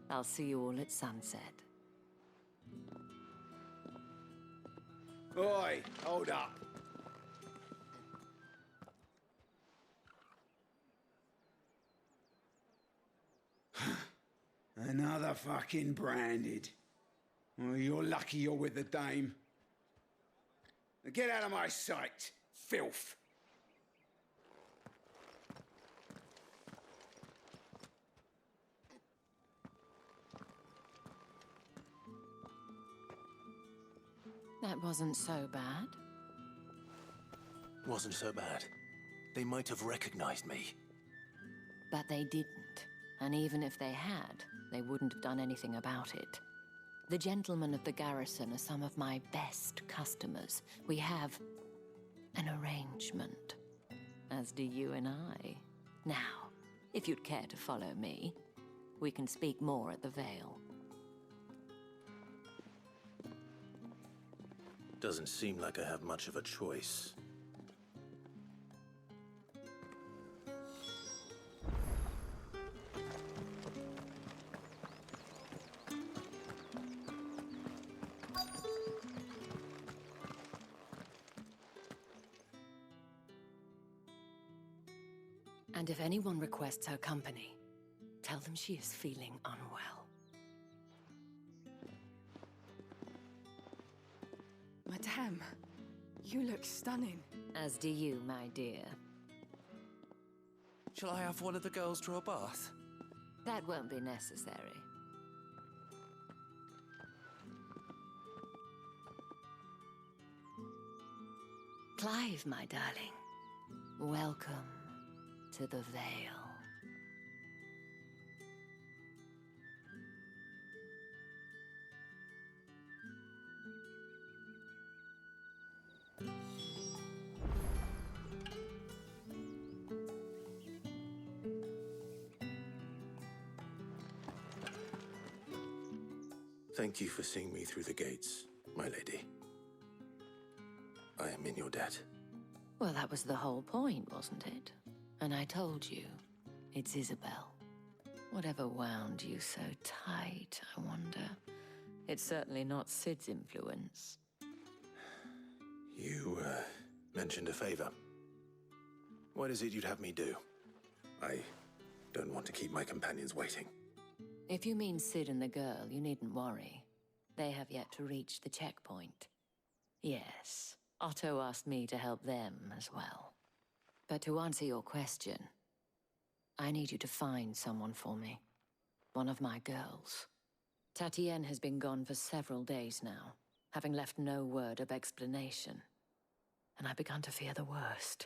I'll see you all at sunset. Oi, hold up. Another fucking branded. Well, you're lucky you're with the dame. Now get out of my sight, filth. That wasn't so bad. Wasn't so bad. They might have recognized me. But they didn't. And even if they had, they wouldn't have done anything about it. The gentlemen of the garrison are some of my best customers. We have an arrangement, as do you and I. Now, if you'd care to follow me, we can speak more at the Vale. Doesn't seem like I have much of a choice. And if anyone requests her company, tell them she is feeling unwell. Madame, you look stunning. As do you, my dear. Shall I have one of the girls draw a bath? That won't be necessary. Clive, my darling. Welcome to the Vale. Thank you for seeing me through the gates, my lady. I am in your debt. Well, that was the whole point, wasn't it? And I told you, it's Isabel. Whatever wound you so tight, I wonder. It's certainly not Sid's influence. You, mentioned a favor. What is it you'd have me do? I don't want to keep my companions waiting. If you mean Sid and the girl, you needn't worry. They have yet to reach the checkpoint. Yes, Otto asked me to help them as well. But to answer your question, I need you to find someone for me. One of my girls. Tatienne has been gone for several days now, having left no word of explanation. And I've begun to fear the worst.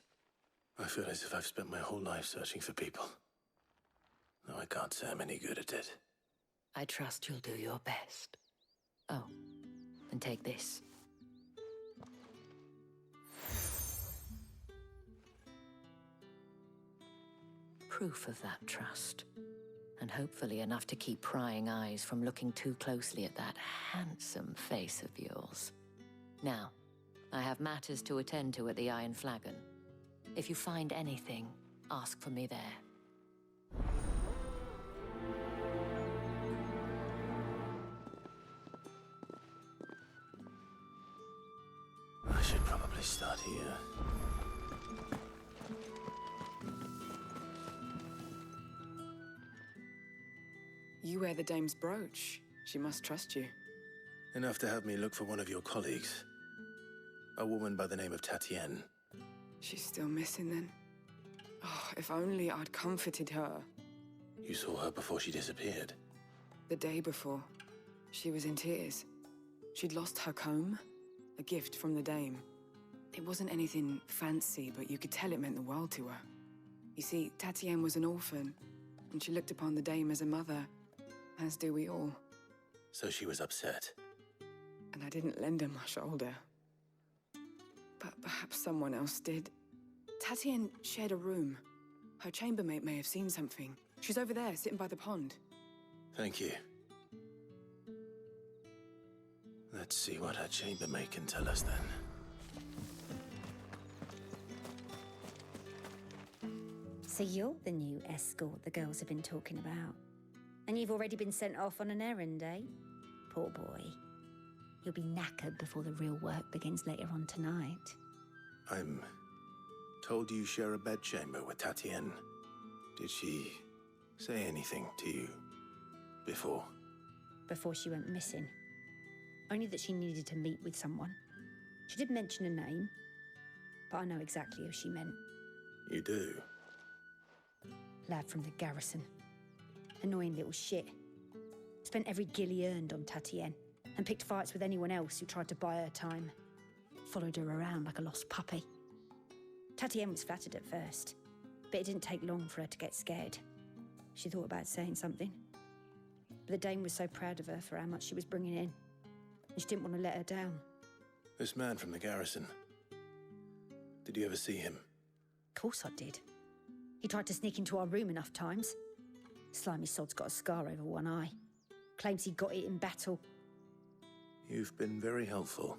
I feel as if I've spent my whole life searching for people. Though I can't say I'm any good at it. I trust you'll do your best. Oh, and take this. Proof of that trust. And hopefully enough to keep prying eyes from looking too closely at that handsome face of yours. Now, I have matters to attend to at the Iron Flagon. If you find anything, ask for me there. I should probably start here. You wear the dame's brooch. She must trust you. Enough to have me look for one of your colleagues. A woman by the name of Tatienne. She's still missing then. Oh, if only I'd comforted her. You saw her before she disappeared. The day before, she was in tears. She'd lost her comb, a gift from the dame. It wasn't anything fancy, but you could tell it meant the world to her. You see, Tatienne was an orphan, and she looked upon the dame as a mother, as do we all. So she was upset. And I didn't lend her my shoulder. But perhaps someone else did. Tatienne shared a room. Her chambermaid may have seen something. She's over there, sitting by the pond. Thank you. Let's see what her chambermaid can tell us then. So you're the new escort the girls have been talking about. And you've already been sent off on an errand, eh? Poor boy. You'll be knackered before the real work begins later on tonight. I'm told you share a bedchamber with Tatienne. Did she say anything to you before? Before she went missing. Only that she needed to meet with someone. She did mention a name, but I know exactly who she meant. You do? Lad from the garrison. Annoying little shit. Spent every guil he earned on Tatienne. and picked fights with anyone else who tried to buy her time. Followed her around like a lost puppy. Tatienne was flattered at first, but it didn't take long for her to get scared. She thought about saying something, but the Dame was so proud of her for how much she was bringing in, and she didn't want to let her down. This man from the garrison. Did you ever see him? Of course I did. He tried to sneak into our room enough times. Slimy sod's got a scar over one eye. Claims he got it in battle. You've been very helpful.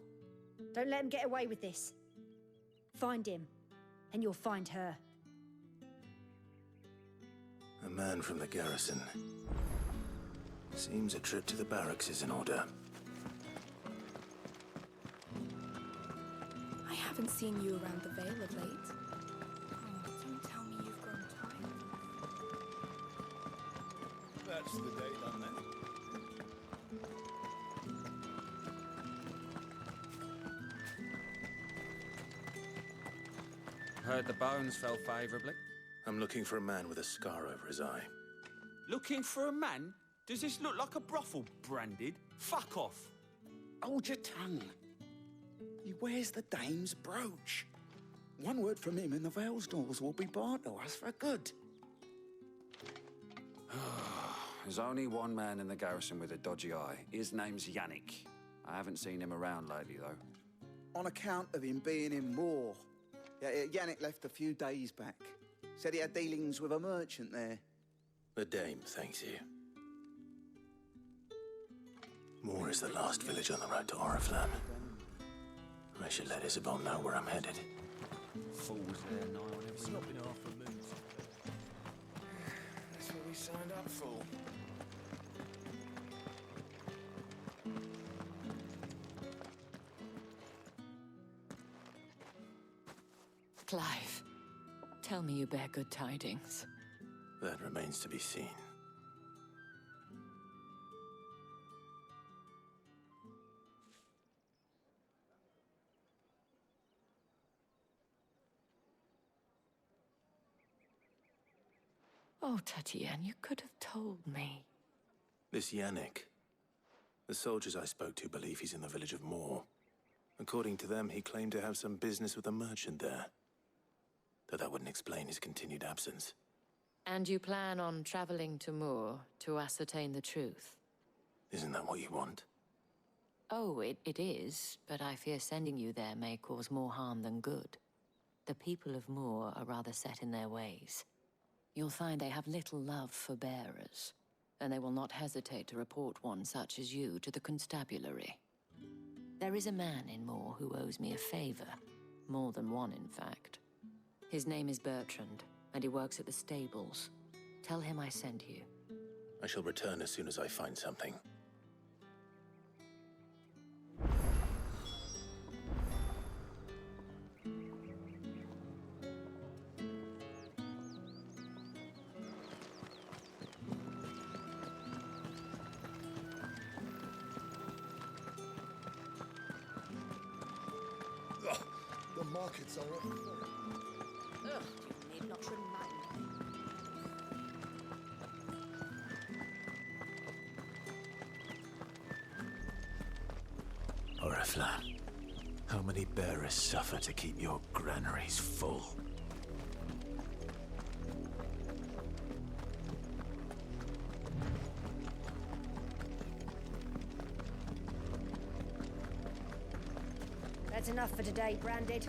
Don't let him get away with this. Find him, and you'll find her. A man from the garrison. Seems a trip to the barracks is in order. I haven't seen you around the Vale of late. Oh, don't tell me you've grown tired. That's the day, doesn't it? Heard the bones fell favourably. I'm looking for a man with a scar over his eye. Looking for a man? Does this look like a brothel, Branded? Fuck off. Hold your tongue. He wears the Dame's brooch. One word from him and the Vale's doors will be barred to us for good. There's only one man in the garrison with a dodgy eye. His name's Yannick. I haven't seen him around lately, though. On account of him being in war. Yeah, Yannick left a few days back. Said he had dealings with a merchant there. The Dame thanks you. Moor is the last village on the road to Oriflamme. I should let Isabel know where I'm headed. Fools there, no one ever. It's not been half a moon. That's what we signed up for. Clive, tell me you bear good tidings. That remains to be seen. Oh, Tatienne, you could have told me. This Yannick. The soldiers I spoke to believe he's in the village of Moor. According to them, he claimed to have some business with a merchant there. Though that wouldn't explain his continued absence. And you plan on traveling to Moor to ascertain the truth? Isn't that what you want? Oh, it is, but I fear sending you there may cause more harm than good. The people of Moor are rather set in their ways. You'll find they have little love for bearers, and they will not hesitate to report one such as you to the constabulary. There is a man in Moor who owes me a favor. More than one, in fact. His name is Bertrand, and he works at the stables. Tell him I sent you. I shall return as soon as I find something. The markets are up. Ugh, you need not remind me. Oriflamme, how many bearers suffer to keep your granaries full? That's enough for today, Branded.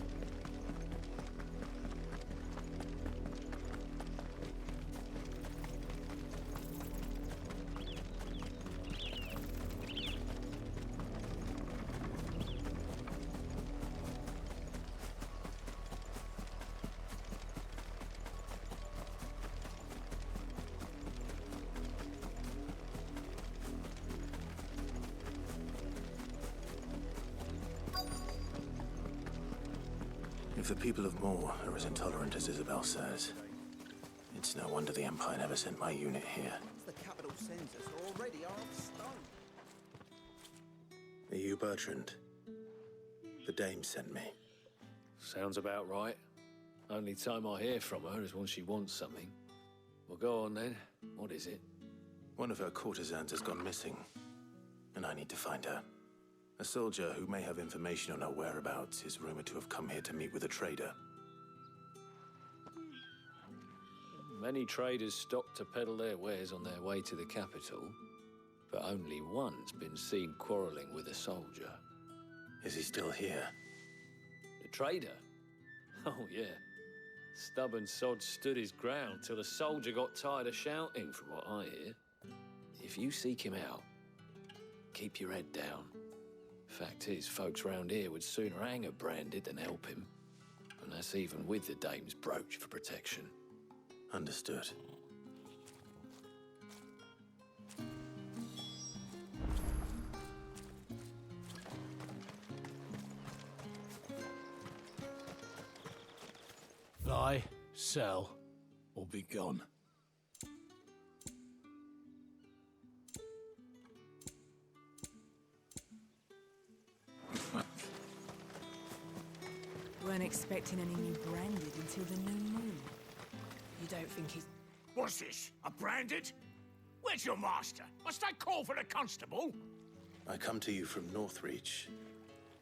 If the people of Moor are as intolerant as Isabel says, it's no wonder the Empire never sent my unit here. The capital census already are of stone. Are you Bertrand? The Dame sent me. Sounds about right. Only time I hear from her is when she wants something. Well, go on then. What is it? One of her courtesans has gone missing, and I need to find her. A soldier who may have information on her whereabouts is rumored to have come here to meet with a trader. Many traders stop to peddle their wares on their way to the capital, but only one's been seen quarreling with a soldier. Is he still here? The trader? Oh, yeah. Stubborn sod stood his ground till the soldier got tired of shouting, from what I hear. If you seek him out, keep your head down. Fact is, folks round here would sooner hang a Branded than help him. And that's even with the dame's brooch for protection. Understood. Buy, sell, or be gone. Weren't expecting any new Branded until the new moon. You don't think he's... What's this? A Branded? Where's your master? Must I call for the constable? I come to you from Northreach,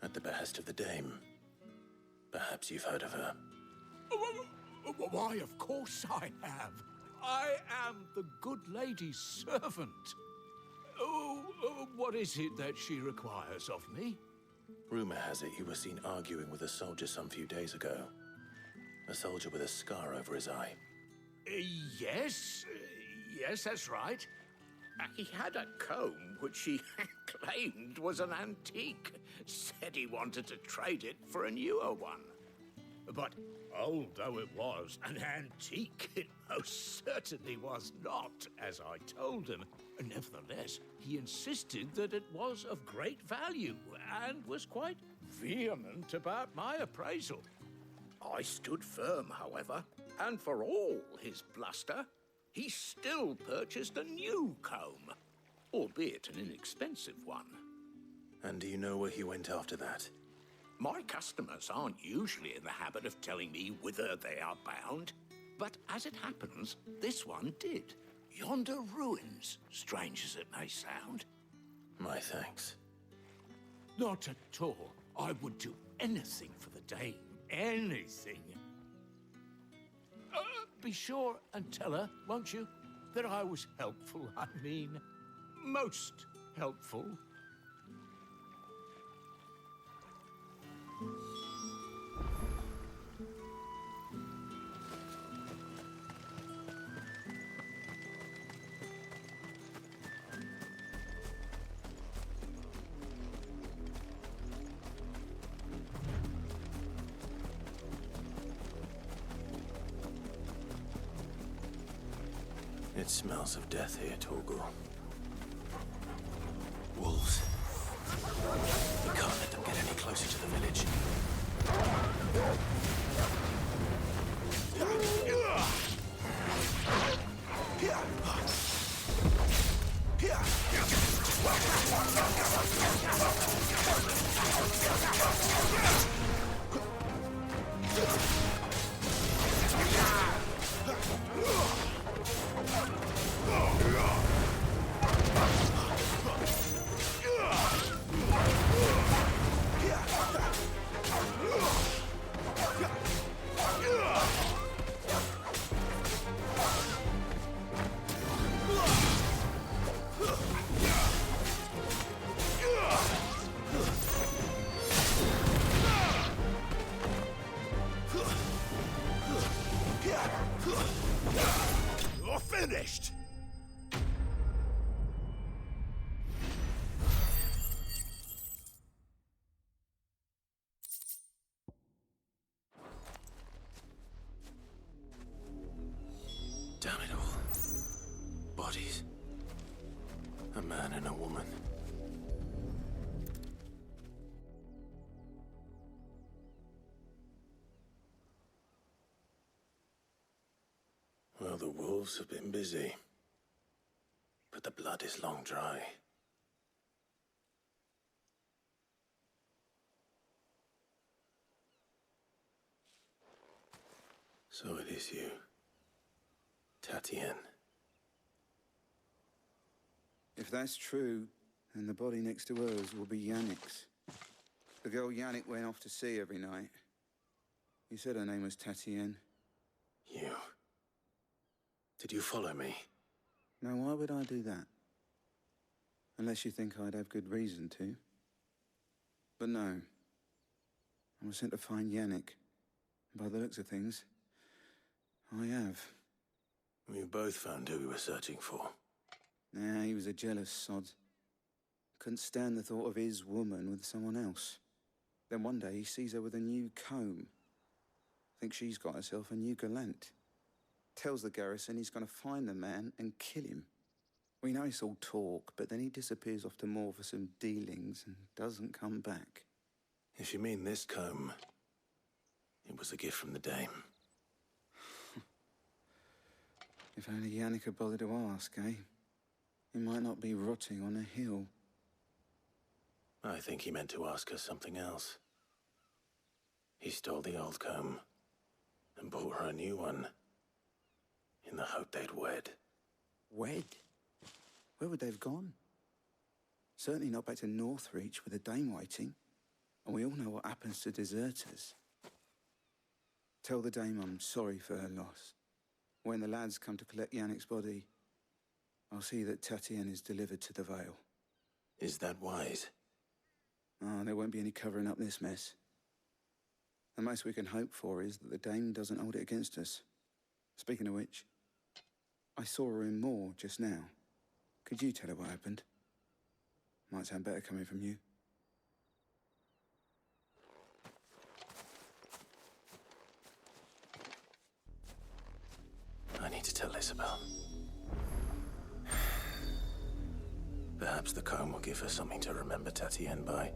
at the behest of the Dame. Perhaps you've heard of her. Why, of course I have. I am the good lady's servant. What is it that she requires of me? Rumor has it you were seen arguing with a soldier some few days ago. A soldier with a scar over his eye. Yes, that's right. He had a comb which he claimed was an antique. Said he wanted to trade it for a newer one. But old though it was, an antique it most certainly was not, as I told him. Nevertheless, he insisted that it was of great value and was quite vehement about my appraisal. I stood firm, however, and for all his bluster, he still purchased a new comb, albeit an inexpensive one. And do you know where he went after that? My customers aren't usually in the habit of telling me whither they are bound, but as it happens, this one did. Yonder ruins, strange as it may sound. My thanks. Not at all. I would do anything for the Dame. Anything. Be sure and tell her, won't you, that I was helpful. I mean, most helpful. It smells of death here, Torgal. Wolves. We can't let them get any closer to the village. You're finished! Damn it all. Bodies. A man and a woman. Well, the wolves have been busy. But the blood is long dry. So it is you, Tatienne. If that's true, And the body next to hers will be Yannick's. The girl Yannick went off to see every night. He said her name was Tatienne. You... Did you follow me? Now, why would I do that? Unless you think I'd have good reason to. But no. I was sent to find Yannick. By the looks of things, I have. We both found who we were searching for. Nah, he was a jealous sod. Couldn't stand the thought of his woman with someone else. Then one day he sees her with a new comb. Thinks she's got herself a new gallant. Tells the garrison he's gonna find the man and kill him. We know it's all talk, but then he disappears off to Moor for some dealings and doesn't come back. If you mean this comb, it was a gift from the Dame. If only Yannick had bothered to ask, eh? He might not be rotting on a hill. I think he meant to ask her something else. He stole the old comb and bought her a new one in the hope they'd wed. Wed? Where would they have gone? Certainly not back to Northreach with a Dame waiting. And we all know what happens to deserters. Tell the Dame I'm sorry for her loss. When the lads come to collect Yannick's body, I'll see that Tatienne is delivered to the Vale. Is that wise? Oh, there won't be any covering up this mess. The most we can hope for is that the Dame doesn't hold it against us. Speaking of which, I saw her in Moor just now. Could you tell her what happened? Might sound better coming from you. I need to tell Isabel. Perhaps the comb will give her something to remember Tatienne by.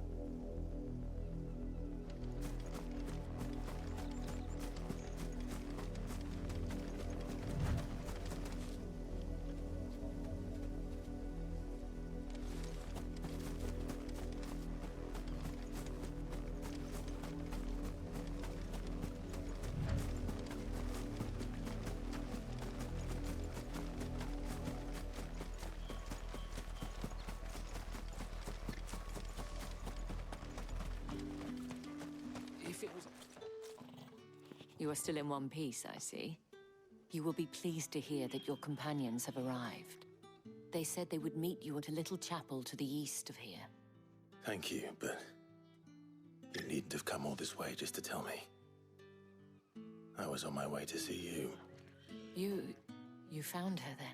You are still in one piece, I see. You will be pleased to hear that your companions have arrived. They said they would meet you at a little chapel to the east of here. Thank you, but you needn't have come all this way just to tell me. I was on my way to see you. You found her then?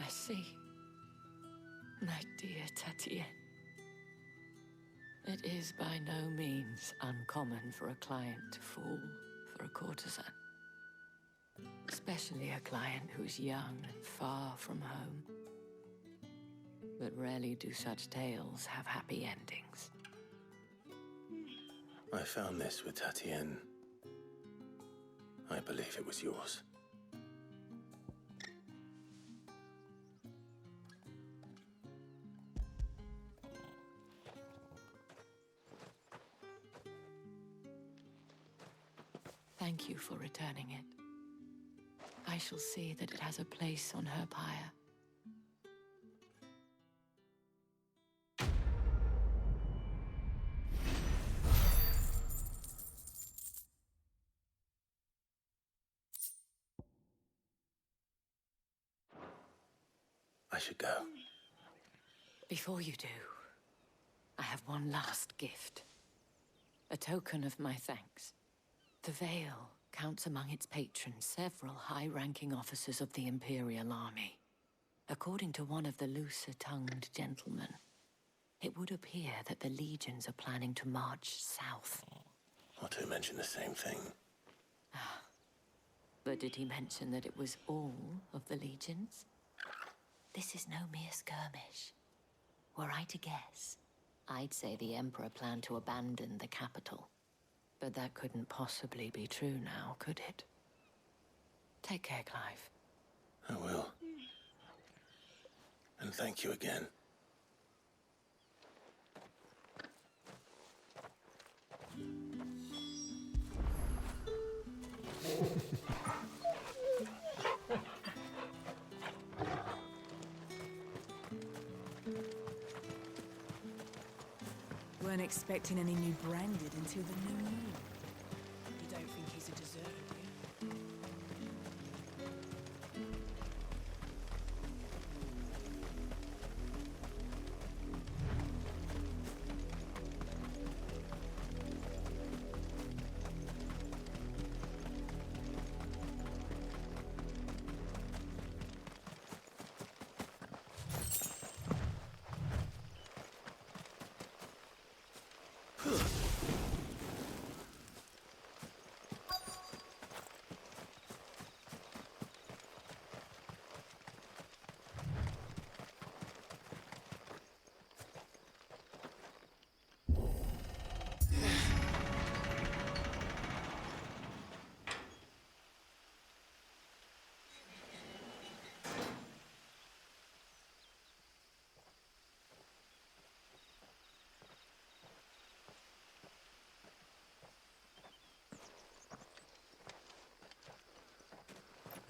I see. My dear Tatienne. It is by no means uncommon for a client to fall for a courtesan. Especially a client who's young and far from home. But rarely do such tales have happy endings. I found this with Tatienne. I believe it was yours. Thank you for returning it. I shall see that it has a place on her pyre. I should go. Before you do, I have one last gift. A token of my thanks. The Vale counts among its patrons several high-ranking officers of the Imperial Army. According to one of the looser-tongued gentlemen, it would appear that the legions are planning to march south. Not to mention the same thing. But did he mention that it was all of the legions? This is no mere skirmish. Were I to guess, I'd say the Emperor planned to abandon the capital. But that couldn't possibly be true now, could it? Take care, Clive. I will. And thank you again. weren't expecting any new branded until the new moon. You don't think he's a deserter, do you?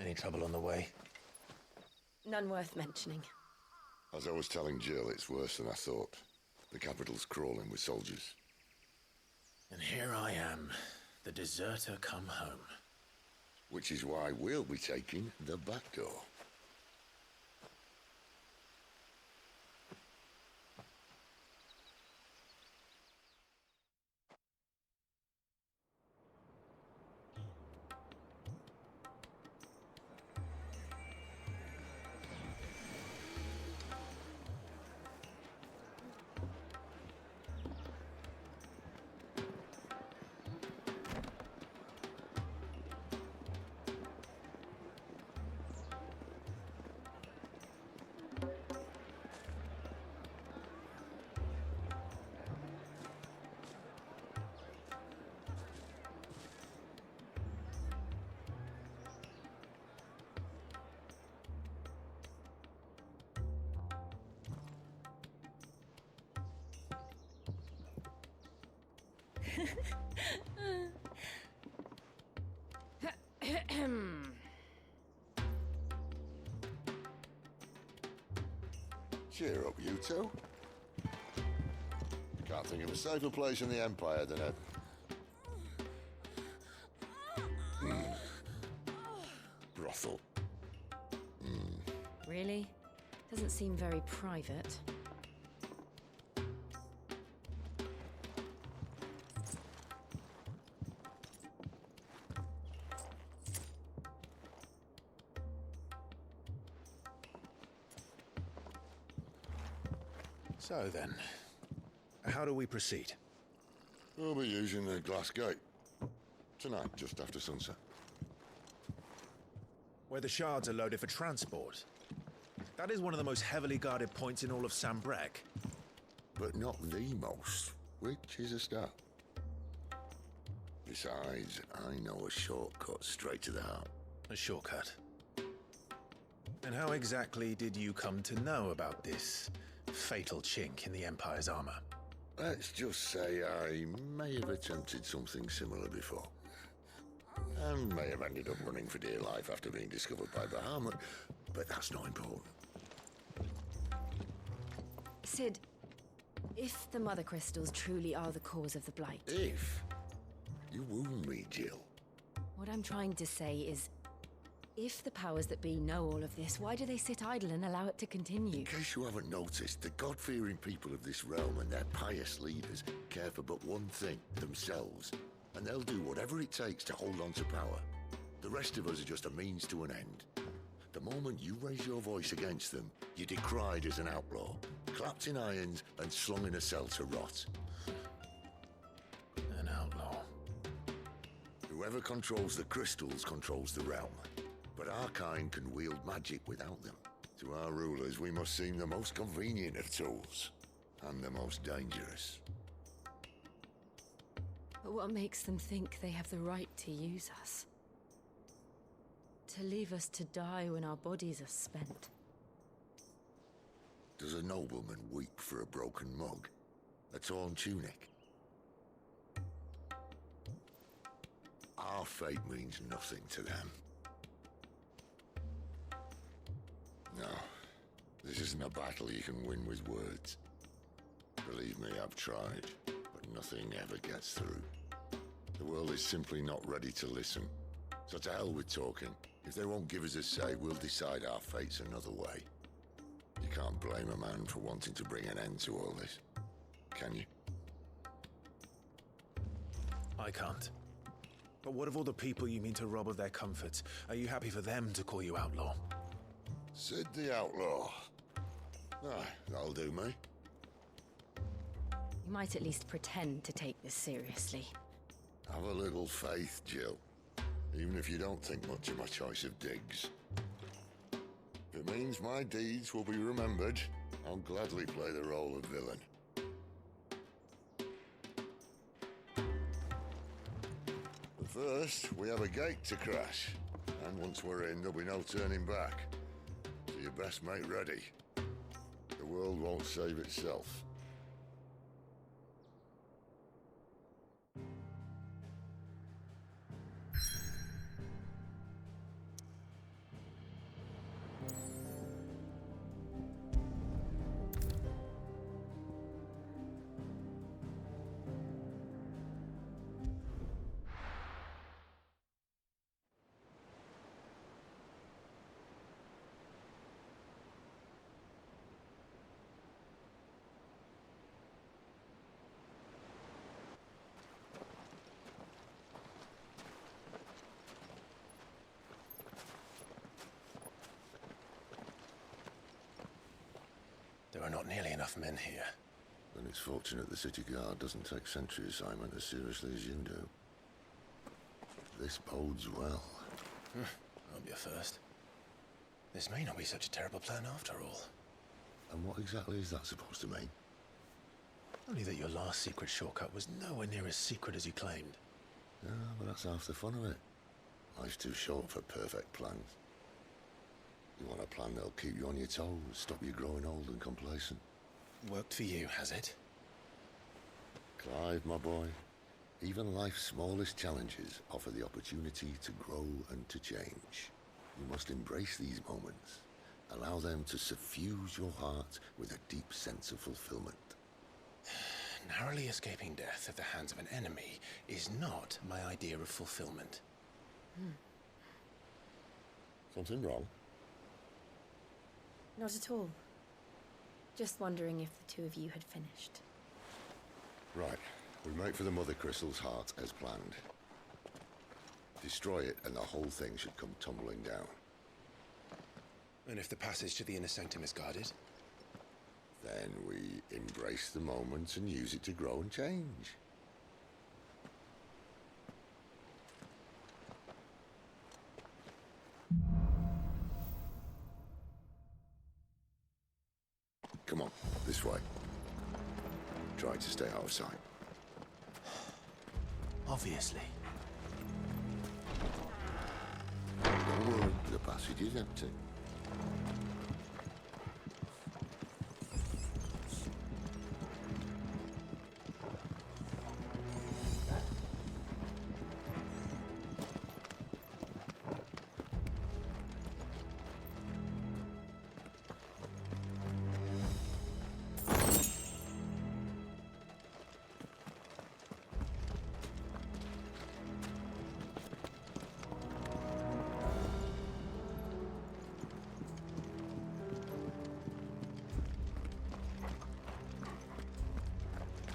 Any trouble on the way? None worth mentioning. As I was telling Jill, it's worse than I thought. The capital's crawling with soldiers. And here I am, the deserter come home. Which is why we'll be taking the back door. Cheer up, you two. Can't think of a safer place in the Empire than a... brothel. Really? Doesn't seem very private. So then, how do we proceed? We'll be using the glass gate. Tonight, just after sunset. Where the shards are loaded for transport. That is one of the most heavily guarded points in all of Sambrek. But not the most, which is a start. Besides, I know a shortcut straight to the heart. A shortcut? And how exactly did you come to know about this fatal chink in the Empire's armor? Let's just say I may have attempted something similar before. And may have ended up running for dear life after being discovered by Bahamut, but that's not important. Sid, if the Mother Crystals truly are the cause of the Blight... If? You wound me, Jill. What I'm trying to say is, if the powers that be know all of this, why do they sit idle and allow it to continue? In case you haven't noticed, the God-fearing people of this realm and their pious leaders care for but one thing, themselves. And they'll do whatever it takes to hold on to power. The rest of us are just a means to an end. The moment you raise your voice against them, you're decried as an outlaw, clapped in irons and slung in a cell to rot. An outlaw. Whoever controls the crystals controls the realm. But our kind can wield magic without them. To our rulers, we must seem the most convenient of tools. And the most dangerous. But what makes them think they have the right to use us? To leave us to die when our bodies are spent? Does a nobleman weep for a broken mug? A torn tunic? Our fate means nothing to them. No, this isn't a battle you can win with words. Believe me, I've tried. Nothing ever gets through. The world is simply not ready to listen. So to hell with talking. If they won't give us a say, we'll decide our fates another way. You can't blame a man for wanting to bring an end to all this, can you? I can't. But what of all the people you mean to rob of their comforts? Are you happy for them to call you outlaw? Sid the Outlaw. Ah, that'll do me. You might at least pretend to take this seriously. Have a little faith, Jill. Even if you don't think much of my choice of digs. If it means my deeds will be remembered, I'll gladly play the role of villain. But first, we have a gate to crash. And once we're in, there'll be no turning back. So you best make ready. The world won't save itself. There are not nearly enough men here. Then it's fortunate the city guard doesn't take sentry assignment as seriously as you do. This bodes well. I'll be a first. This may not be such a terrible plan after all. And what exactly is that supposed to mean? Only that your last secret shortcut was nowhere near as secret as you claimed. Yeah, but that's half the fun of it. Life's too short for perfect plans. You want a plan that'll keep you on your toes, stop you growing old and complacent. Worked for you, has it? Clive, my boy, even life's smallest challenges offer the opportunity to grow and to change. You must embrace these moments. Allow them to suffuse your heart with a deep sense of fulfillment. Narrowly escaping death at the hands of an enemy is not my idea of fulfillment. Something wrong? Not at all. Just wondering if the two of you had finished. Right. We make for the Mother Crystal's heart as planned. Destroy it and the whole thing should come tumbling down. And if the passage to the inner sanctum is guarded? Then we embrace the moment and use it to grow and change. Come on, this way. Try to stay out of sight. Obviously. Don't worry, the passage is empty.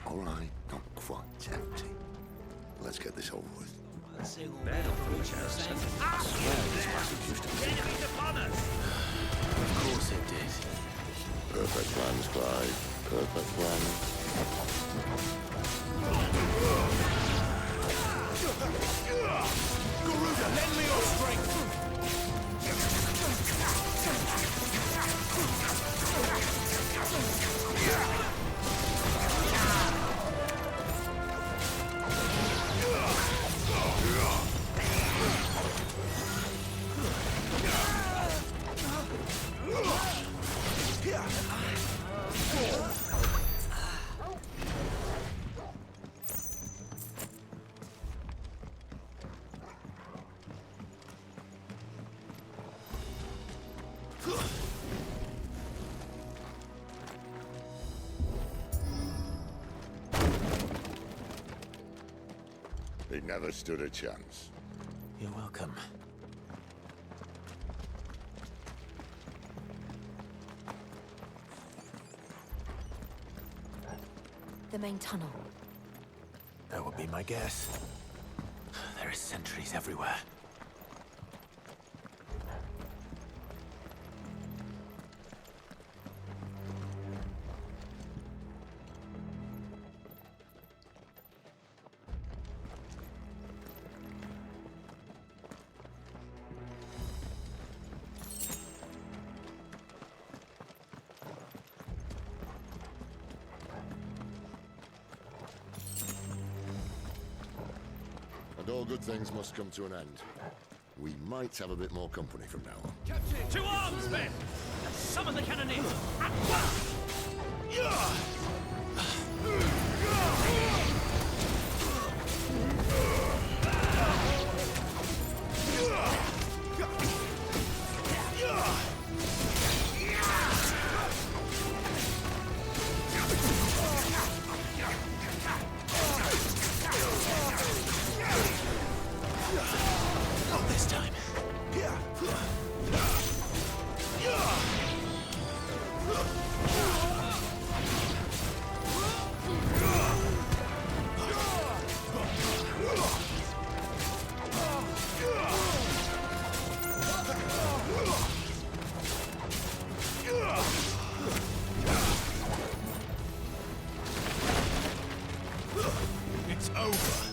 All right, not quite empty. Let's get this over with. I swear this passage used to be. Enemies upon us! Of course it did. Perfect plans, Clive. Perfect plans. Garuda, lend me your strength! He never stood a chance. You're welcome. The main tunnel. That would be my guess. There are sentries everywhere. And all good things must come to an end. We might have a bit more company from now on. Captain! To arms, men! And summon the cannoneers! At Not this time. It's over.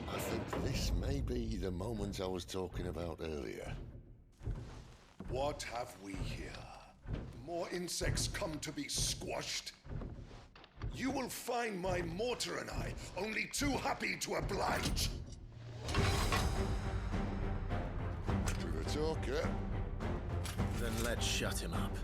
I think this may be the moment I was talking about earlier. What have we here? More insects come to be squashed? You will find my mortar and I only too happy to oblige. To the talker. Then let's shut him up.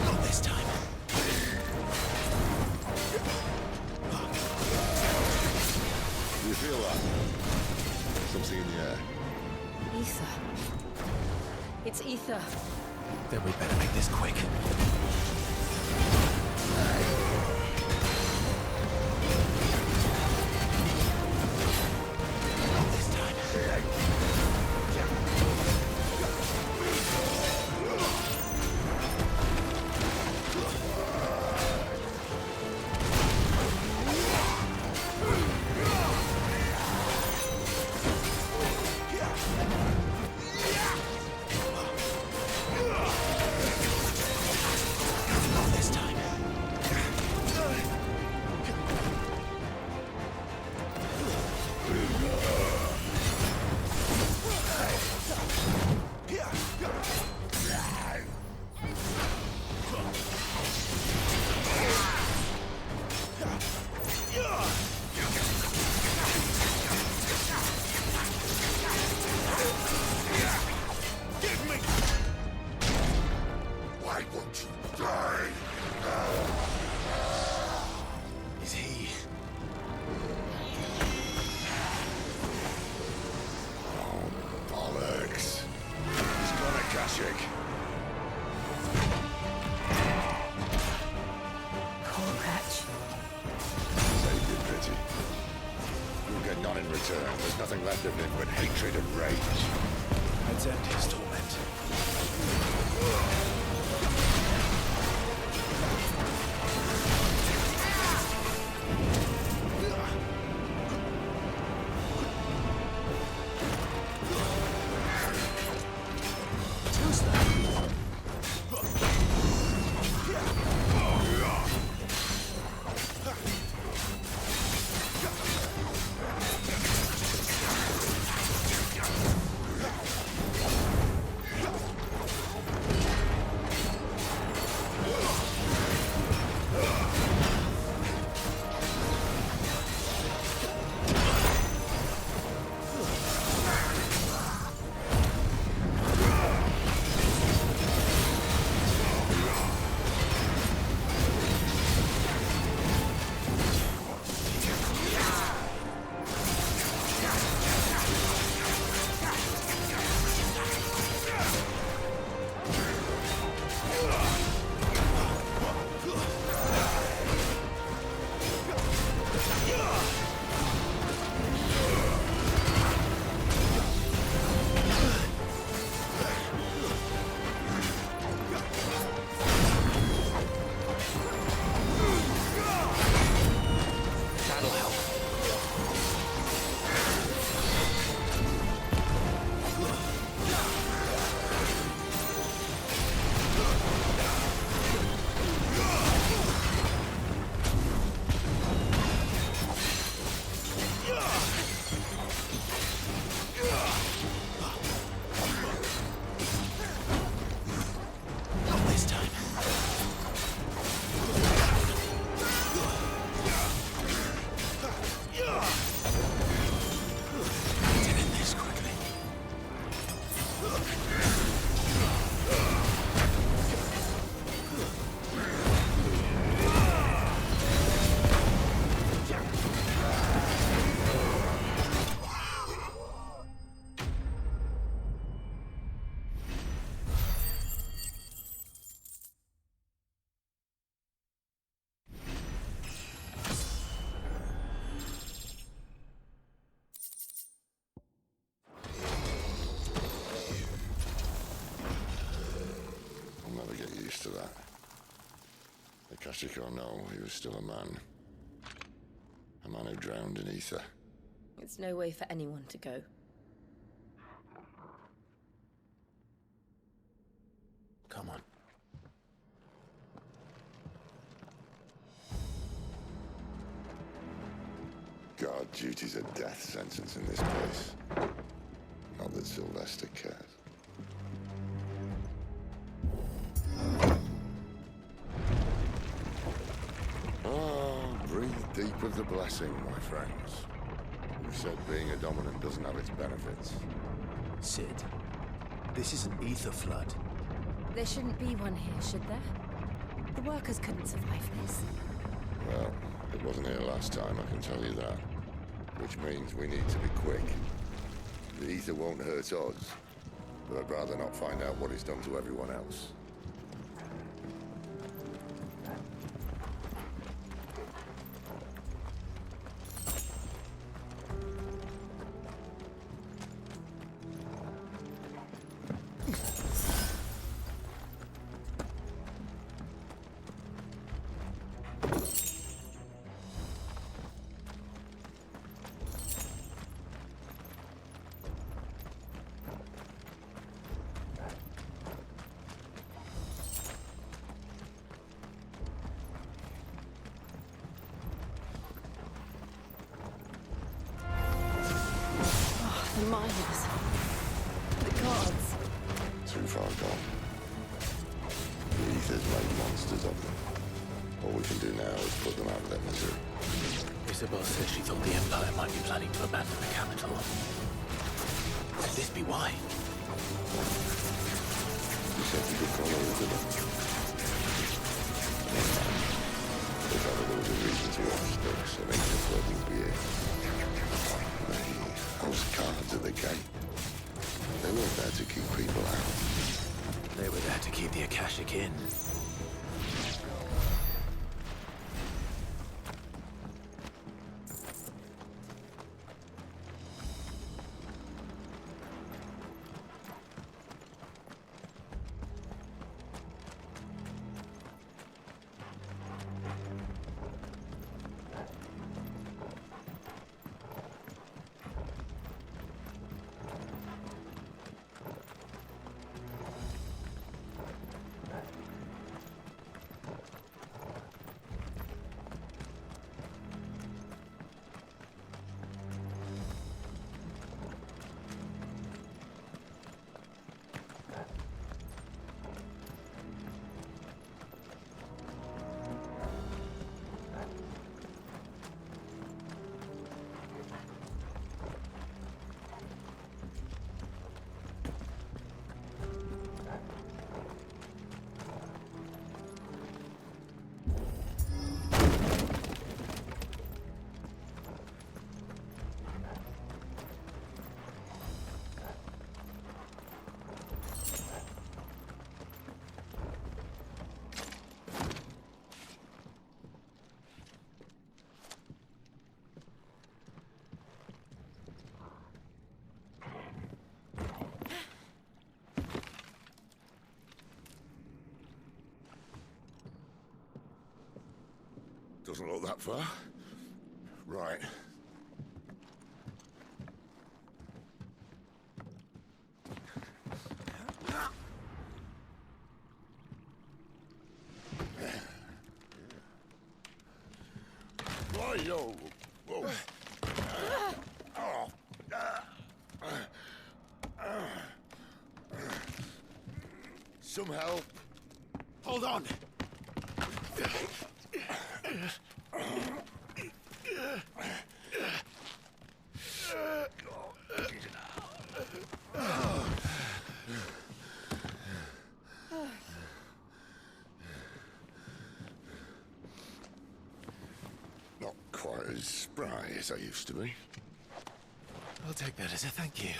Not this time. You feel that? Something in the air. Ether. It's ether. Then we better make this quick. Not this time. Not this time. Give me! Why won't you die? Is he? Oh, bollocks. He's gonna Kashik. Corpatch. Save your pity. You'll get none in return. There's nothing left of him but hatred and rage. Let's end his torment. Who's that? rest of that. Akashic or no, he was still a man. A man who drowned in ether. It's no way for anyone to go. Come on. Guard duty's a death sentence in this place. Not that Sylvester cares. Oh, breathe deep of the blessing, my friends. Who said being a dominant doesn't have its benefits? Sid, this is an ether flood. There shouldn't be one here, should there? The workers couldn't survive this. Well, it wasn't here last time, I can tell you that. Which means we need to be quick. The ether won't hurt us, but I'd rather not find out what it's done to everyone else. The miners. The guards. Too far gone. The ether's made monsters of them. All we can do now is put them out of their misery. Isabel said she thought the Empire might be planning to abandon the capital. Could this be why? You said you could follow with them. If ever there was a reason to watch Stokes, I think the flood would be it. Those guards at the gate. They weren't there to keep people out. They were there to keep the Akashic in. Doesn't look that far. Right. Whoa, whoa. Some help. Hold on. Not quite as spry as I used to be. I'll take that as a thank you.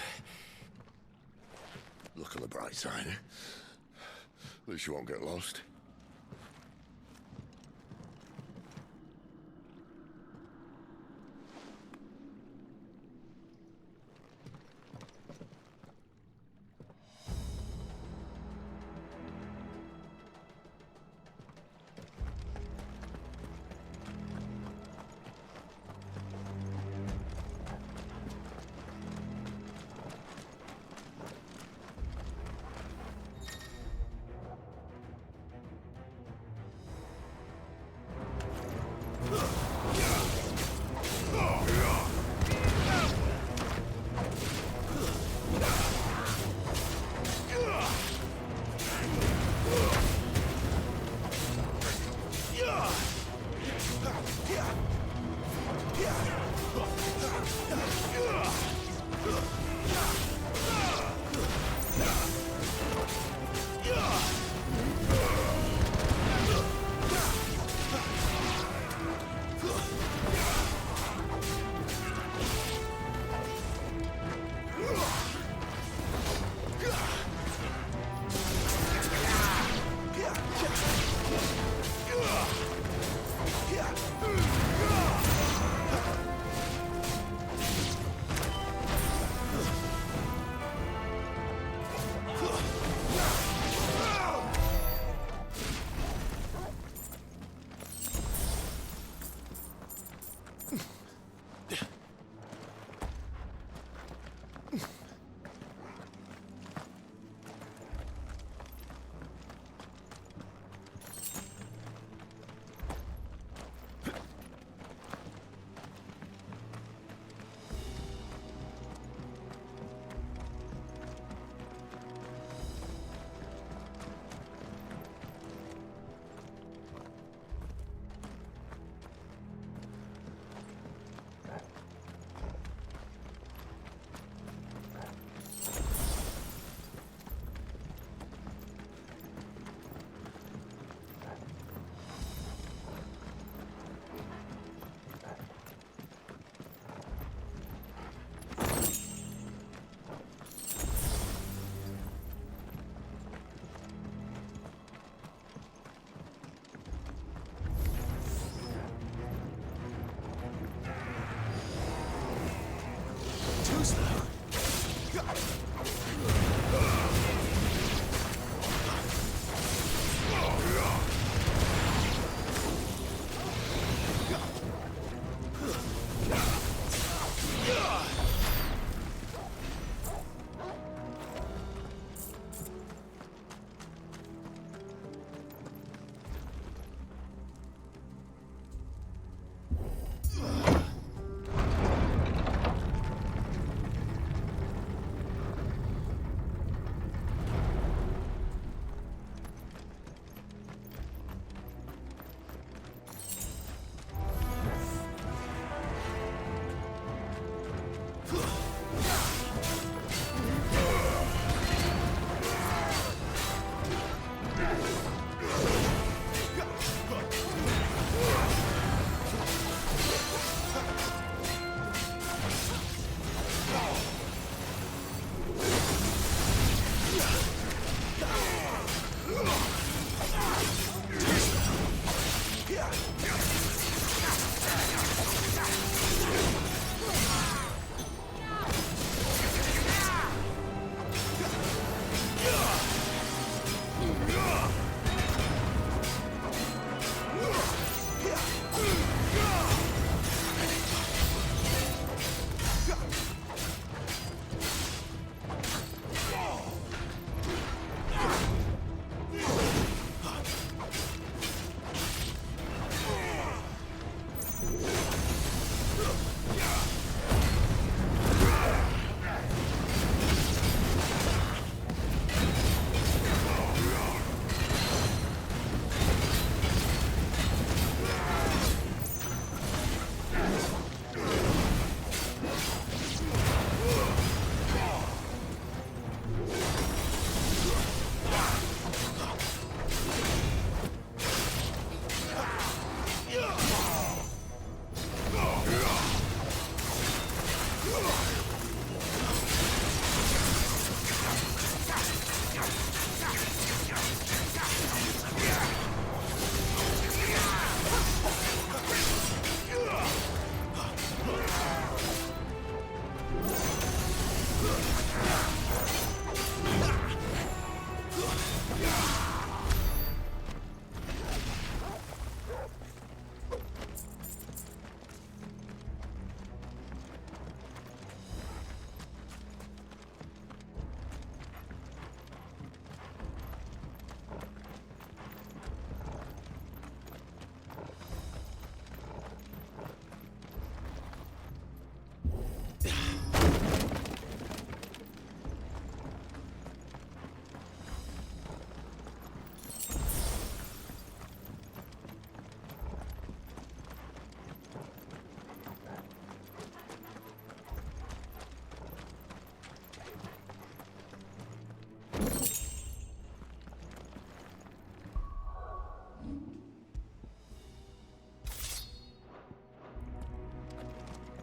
Look on the bright side. At least you won't get lost.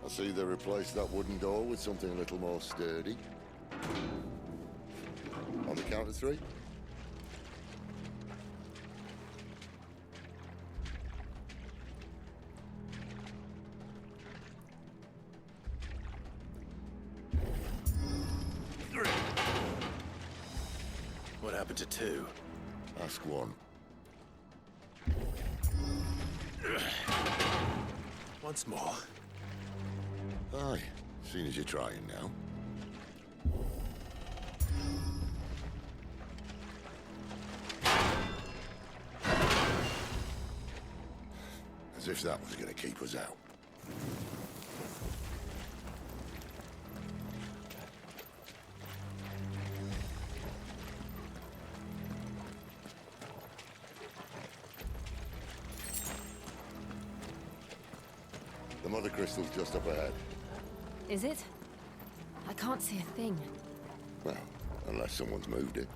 I see they replaced that wooden door with something a little more sturdy. On the count of 3? What happened to 2? Ask 1. Once more. Aye, seeing as you're trying now. As if that was going to keep us out. The mother crystal's just up ahead. Is it? I can't see a thing. Well, unless someone's moved it.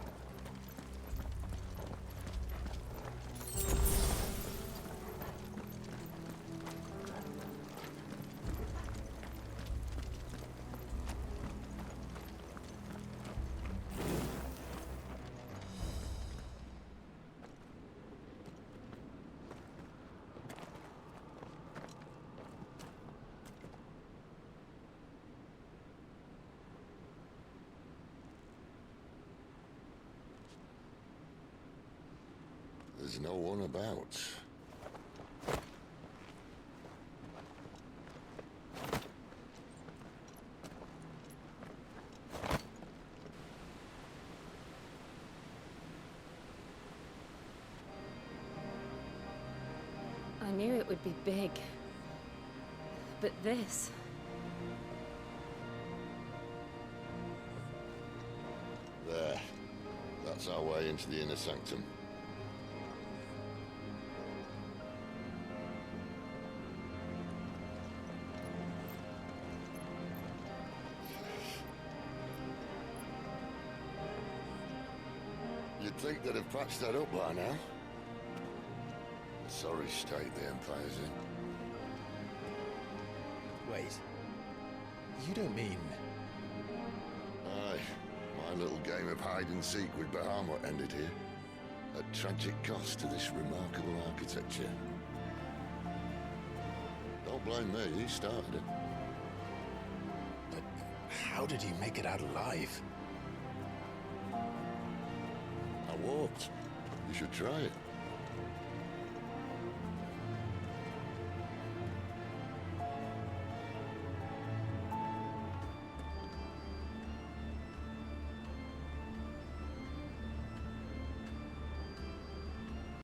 There's no one about. I knew it would be big. But this... There. That's our way into the inner sanctum. You'd think they'd have patched that up by now. Sorry state the Empire's in. Wait. You don't mean... Aye. My little game of hide-and-seek with Bahamut ended here. At tragic cost to this remarkable architecture. Don't blame me, he started it. But how did he make it out alive? I walked. You should try it.